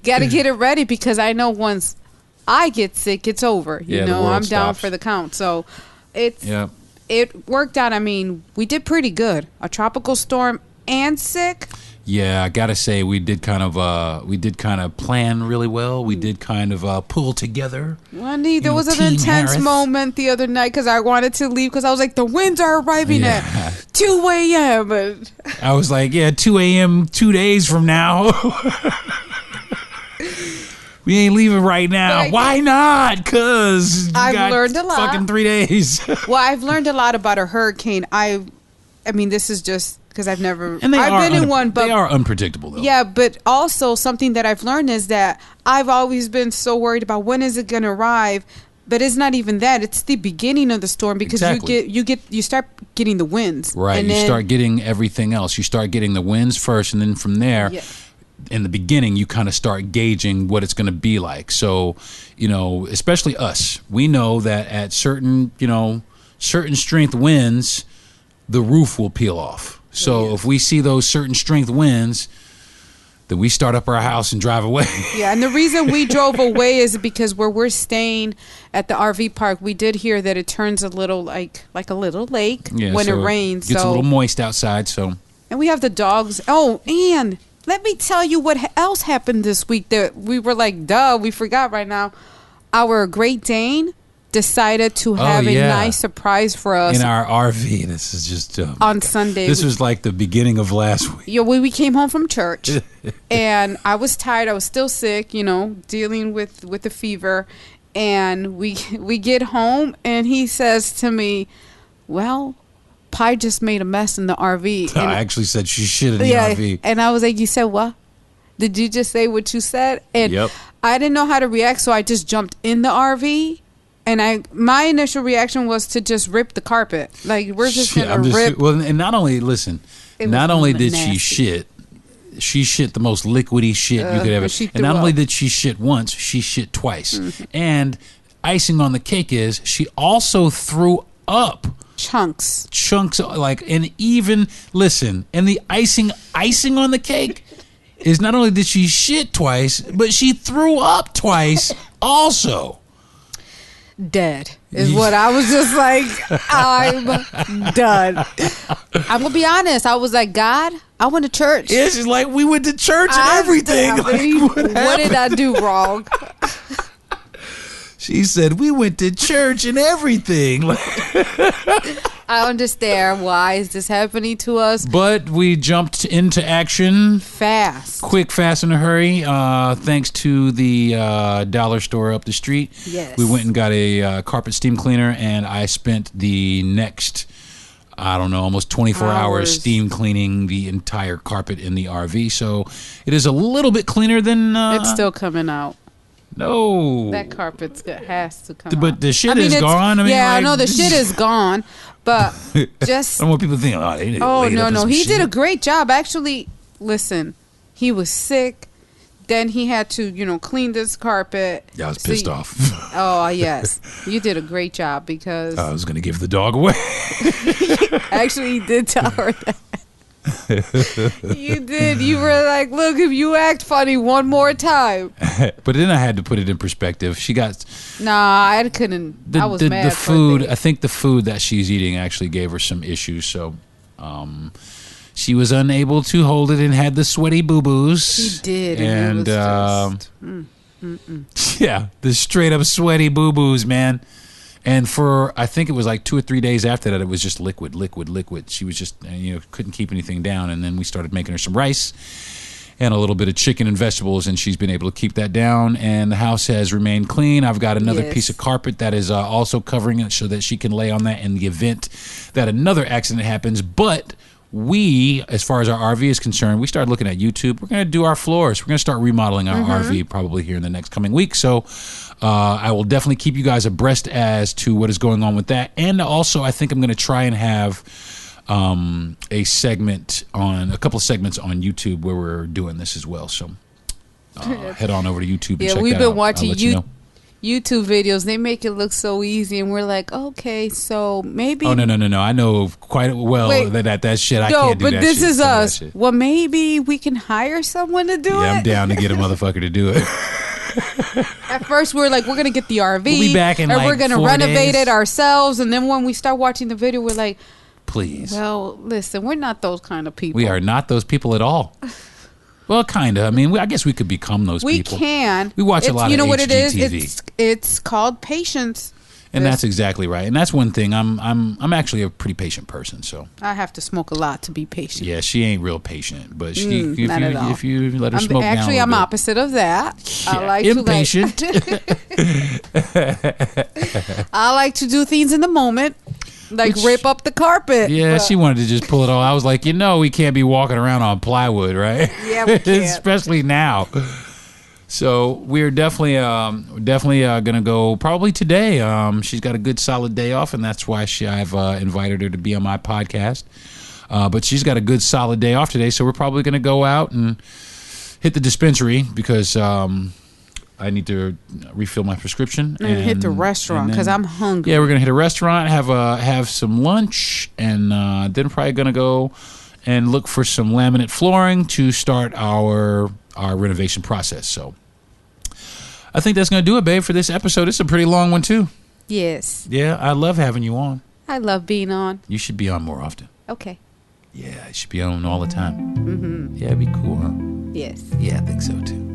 [SPEAKER 2] Got to get it ready, because I know once I get sick, it's over. I'm down for the count. So it worked out. I mean, we did pretty good. A tropical storm and sick.
[SPEAKER 1] Yeah, I gotta say we did kind of plan really well. We did kind of pull together.
[SPEAKER 2] Wendy, there was an intense moment the other night because I wanted to leave because I was like, the winds are arriving at 2 a.m.
[SPEAKER 1] I was like, 2 a.m. 2 days from now. We ain't leaving right now. Why not? Because I've learned a lot. Fucking 3 days.
[SPEAKER 2] Well, I've learned a lot about a hurricane. I mean, this is just because I've been in one, but
[SPEAKER 1] they are unpredictable, though.
[SPEAKER 2] Yeah, but also something that I've learned is that I've always been so worried about when is it going to arrive. But it's not even that. It's the beginning of the storm, because you start getting the winds.
[SPEAKER 1] Right.
[SPEAKER 2] And
[SPEAKER 1] you start getting everything else. You start getting the winds first, and then from there. Yeah. In the beginning, you kind of start gauging what it's going to be like. So, especially us, we know that at certain strength winds, the roof will peel off. So if we see those certain strength winds, then we start up our house and drive away.
[SPEAKER 2] Yeah, and the reason we drove away is because where we're staying at the RV park, we did hear that it turns a little like a little lake when it rains.
[SPEAKER 1] It gets a little moist outside. So,
[SPEAKER 2] and we have the dogs. Oh, and let me tell you what else happened this week that we were like, duh, we forgot right now. Our Great Dane decided to have a nice surprise for us
[SPEAKER 1] in our RV. This is just
[SPEAKER 2] on Sunday.
[SPEAKER 1] This was like the beginning of last week.
[SPEAKER 2] Yeah, we came home from church, and I was tired. I was still sick, dealing with the fever. And we get home, and he says to me, "Well, Pi just made a mess in the RV." And
[SPEAKER 1] I actually said she shit in the RV.
[SPEAKER 2] And I was like, "You said what? Did you just say what you said?" And
[SPEAKER 1] yep.
[SPEAKER 2] I didn't know how to react, so I just jumped in the RV. And my initial reaction was to just rip the carpet. Like, we're just going to rip.
[SPEAKER 1] Well, and not only, not only did
[SPEAKER 2] nasty.
[SPEAKER 1] she shit the most liquidy shit you could ever. And not only did she shit once, she shit twice. Mm-hmm. And icing on the cake is she also threw up.
[SPEAKER 2] Chunks,
[SPEAKER 1] and even, and the icing on the cake is not only did she shit twice, but she threw up twice also.
[SPEAKER 2] Dead is what I was just like. I'm done. I'm gonna be honest. I was like, God, I went to church.
[SPEAKER 1] Yeah, she's like, we went to church and everything.
[SPEAKER 2] What did I do wrong?
[SPEAKER 1] She said, we went to church and everything.
[SPEAKER 2] I understand why is this happening to us.
[SPEAKER 1] But we jumped into action.
[SPEAKER 2] Fast.
[SPEAKER 1] Quick, fast, in a hurry. Thanks to the dollar store up the street.
[SPEAKER 2] Yes.
[SPEAKER 1] We went and got a carpet steam cleaner, and I spent the next, almost 24 hours steam cleaning the entire carpet in the RV. So it is a little bit cleaner than...
[SPEAKER 2] it's still coming out.
[SPEAKER 1] No.
[SPEAKER 2] That carpet has to come out.
[SPEAKER 1] But the shit is gone.
[SPEAKER 2] I know the shit is gone. But just...
[SPEAKER 1] I don't want people thinking, they need
[SPEAKER 2] to no. He did a great job. Actually, listen, he was sick. Then he had to, clean this carpet.
[SPEAKER 1] Yeah, I was pissed off.
[SPEAKER 2] Oh, yes. You did a great job because...
[SPEAKER 1] I was going to give the dog away.
[SPEAKER 2] Actually, he did tell her that. You did. You were like, look, if you act funny one more time.
[SPEAKER 1] But then I had to put it in perspective. She got...
[SPEAKER 2] Nah, I couldn't. I was mad.
[SPEAKER 1] The food, I think the food that she's eating actually gave her some issues. So she was unable to hold it and had the sweaty boo-boos.
[SPEAKER 2] She did. And it was just...
[SPEAKER 1] Yeah, the straight up sweaty boo-boos, man. And for, I think it was like 2 or 3 days after that, it was just liquid. She was just, couldn't keep anything down. And then we started making her some rice and a little bit of chicken and vegetables, and she's been able to keep that down. And the house has remained clean. I've got another piece of carpet that is also covering it so that she can lay on that in the event that another accident happens. But we, as far as our RV is concerned, we started looking at YouTube. We're going to do our floors. We're going to start remodeling our RV probably here in the next coming week. So I will definitely keep you guys abreast as to what is going on with that. And also, I think I'm going to try and have a couple of segments on YouTube where we're doing this as well. So head on over to YouTube and check that out.
[SPEAKER 2] Yeah, we've been watching YouTube videos. They make it look so easy, and we're like, okay, so maybe...
[SPEAKER 1] Oh, no. I know quite well that shit, I can't do that shit.
[SPEAKER 2] No, but this is us. Well, maybe we can hire someone to do it.
[SPEAKER 1] Yeah, I'm down to get a motherfucker to do it.
[SPEAKER 2] At first, we're like, we're going to get the RV.
[SPEAKER 1] We'll be back in
[SPEAKER 2] we're going to renovate
[SPEAKER 1] days.
[SPEAKER 2] it ourselves. And then when we start watching the video, we're like...
[SPEAKER 1] Please.
[SPEAKER 2] Well, listen, we're not those kind of people.
[SPEAKER 1] We are not those people at all. Well, kind of. I mean, I guess we could become those people.
[SPEAKER 2] We can.
[SPEAKER 1] We watch a lot of HGTV. You know what it
[SPEAKER 2] is? It's called patience.
[SPEAKER 1] And that's exactly right. And that's one thing. I'm actually a pretty patient person. So
[SPEAKER 2] I have to smoke a lot to be patient.
[SPEAKER 1] Yeah, she ain't real patient, but if you let her smoke down.
[SPEAKER 2] Actually, I'm opposite of that.
[SPEAKER 1] Yeah, I like impatient.
[SPEAKER 2] I like to do things in the moment. Like rip up the carpet.
[SPEAKER 1] Yeah, she wanted to just pull it all. I was like, we can't be walking around on plywood, right?
[SPEAKER 2] Yeah, we can't.
[SPEAKER 1] Especially now. So we're definitely going to go probably today. She's got a good solid day off, and that's why I've invited her to be on my podcast. But she's got a good solid day off today, so we're probably going to go out and hit the dispensary because I need to refill my prescription.
[SPEAKER 2] And hit the restaurant because I'm hungry.
[SPEAKER 1] Yeah, we're going to hit a restaurant, have some lunch, and then probably going to go and look for some laminate flooring to start our renovation process. So I think that's going to do it, babe, for this episode. It's a pretty long one, too.
[SPEAKER 2] Yes.
[SPEAKER 1] Yeah, I love having you on.
[SPEAKER 2] I love being on.
[SPEAKER 1] You should be on more often.
[SPEAKER 2] Okay.
[SPEAKER 1] Yeah, you should be on all the time.
[SPEAKER 2] Mm-hmm.
[SPEAKER 1] Yeah, it'd be cool, huh?
[SPEAKER 2] Yes.
[SPEAKER 1] Yeah, I think so, too.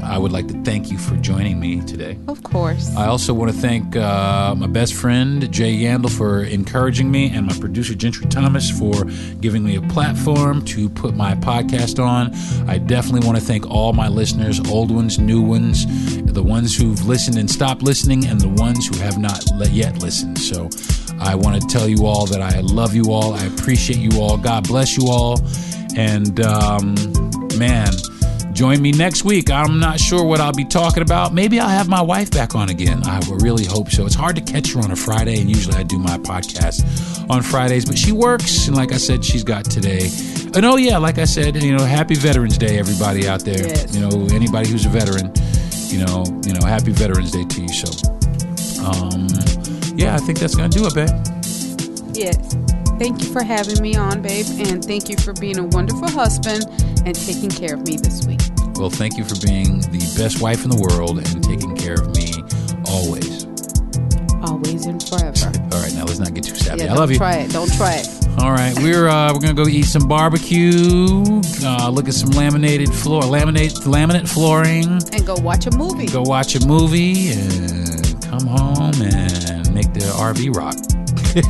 [SPEAKER 1] I would like to thank you for joining me today.
[SPEAKER 2] Of course.
[SPEAKER 1] I also want to thank my best friend, Jay Yandel, for encouraging me, and my producer, Gentry Thomas, for giving me a platform to put my podcast on. I definitely want to thank all my listeners, old ones, new ones, the ones who've listened and stopped listening, and the ones who have not yet listened. So I want to tell you all that I love you all. I appreciate you all. God bless you all. And, man, join me next week. I'm not sure what I'll be talking about. Maybe I'll have my wife back on again. I really hope so. It's hard to catch her on a Friday, and usually I do my podcast on Fridays, but she works, and like I said, she's got today. And oh yeah, like I said, happy Veterans Day, everybody out there.
[SPEAKER 2] Yes.
[SPEAKER 1] Anybody who's a veteran, happy Veterans Day to you. So, yeah, I think that's gonna do it, babe.
[SPEAKER 2] Yes. Thank you for having me on, babe, and thank you for being a wonderful husband and taking care of me this week.
[SPEAKER 1] Well, thank you for being the best wife in the world and taking care of me always.
[SPEAKER 2] Always and forever.
[SPEAKER 1] All right, now let's not get too savvy.
[SPEAKER 2] Yeah,
[SPEAKER 1] I love you.
[SPEAKER 2] Don't try it.
[SPEAKER 1] All right, we're gonna go eat some barbecue. Look at some laminate flooring,
[SPEAKER 2] and go watch a movie.
[SPEAKER 1] Go watch a movie and come home and make the RV rock.
[SPEAKER 2] I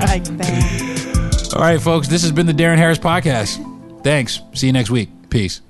[SPEAKER 2] like that.
[SPEAKER 1] All right, folks, this has been the Deron Harris Podcast. Thanks. See you next week. Peace.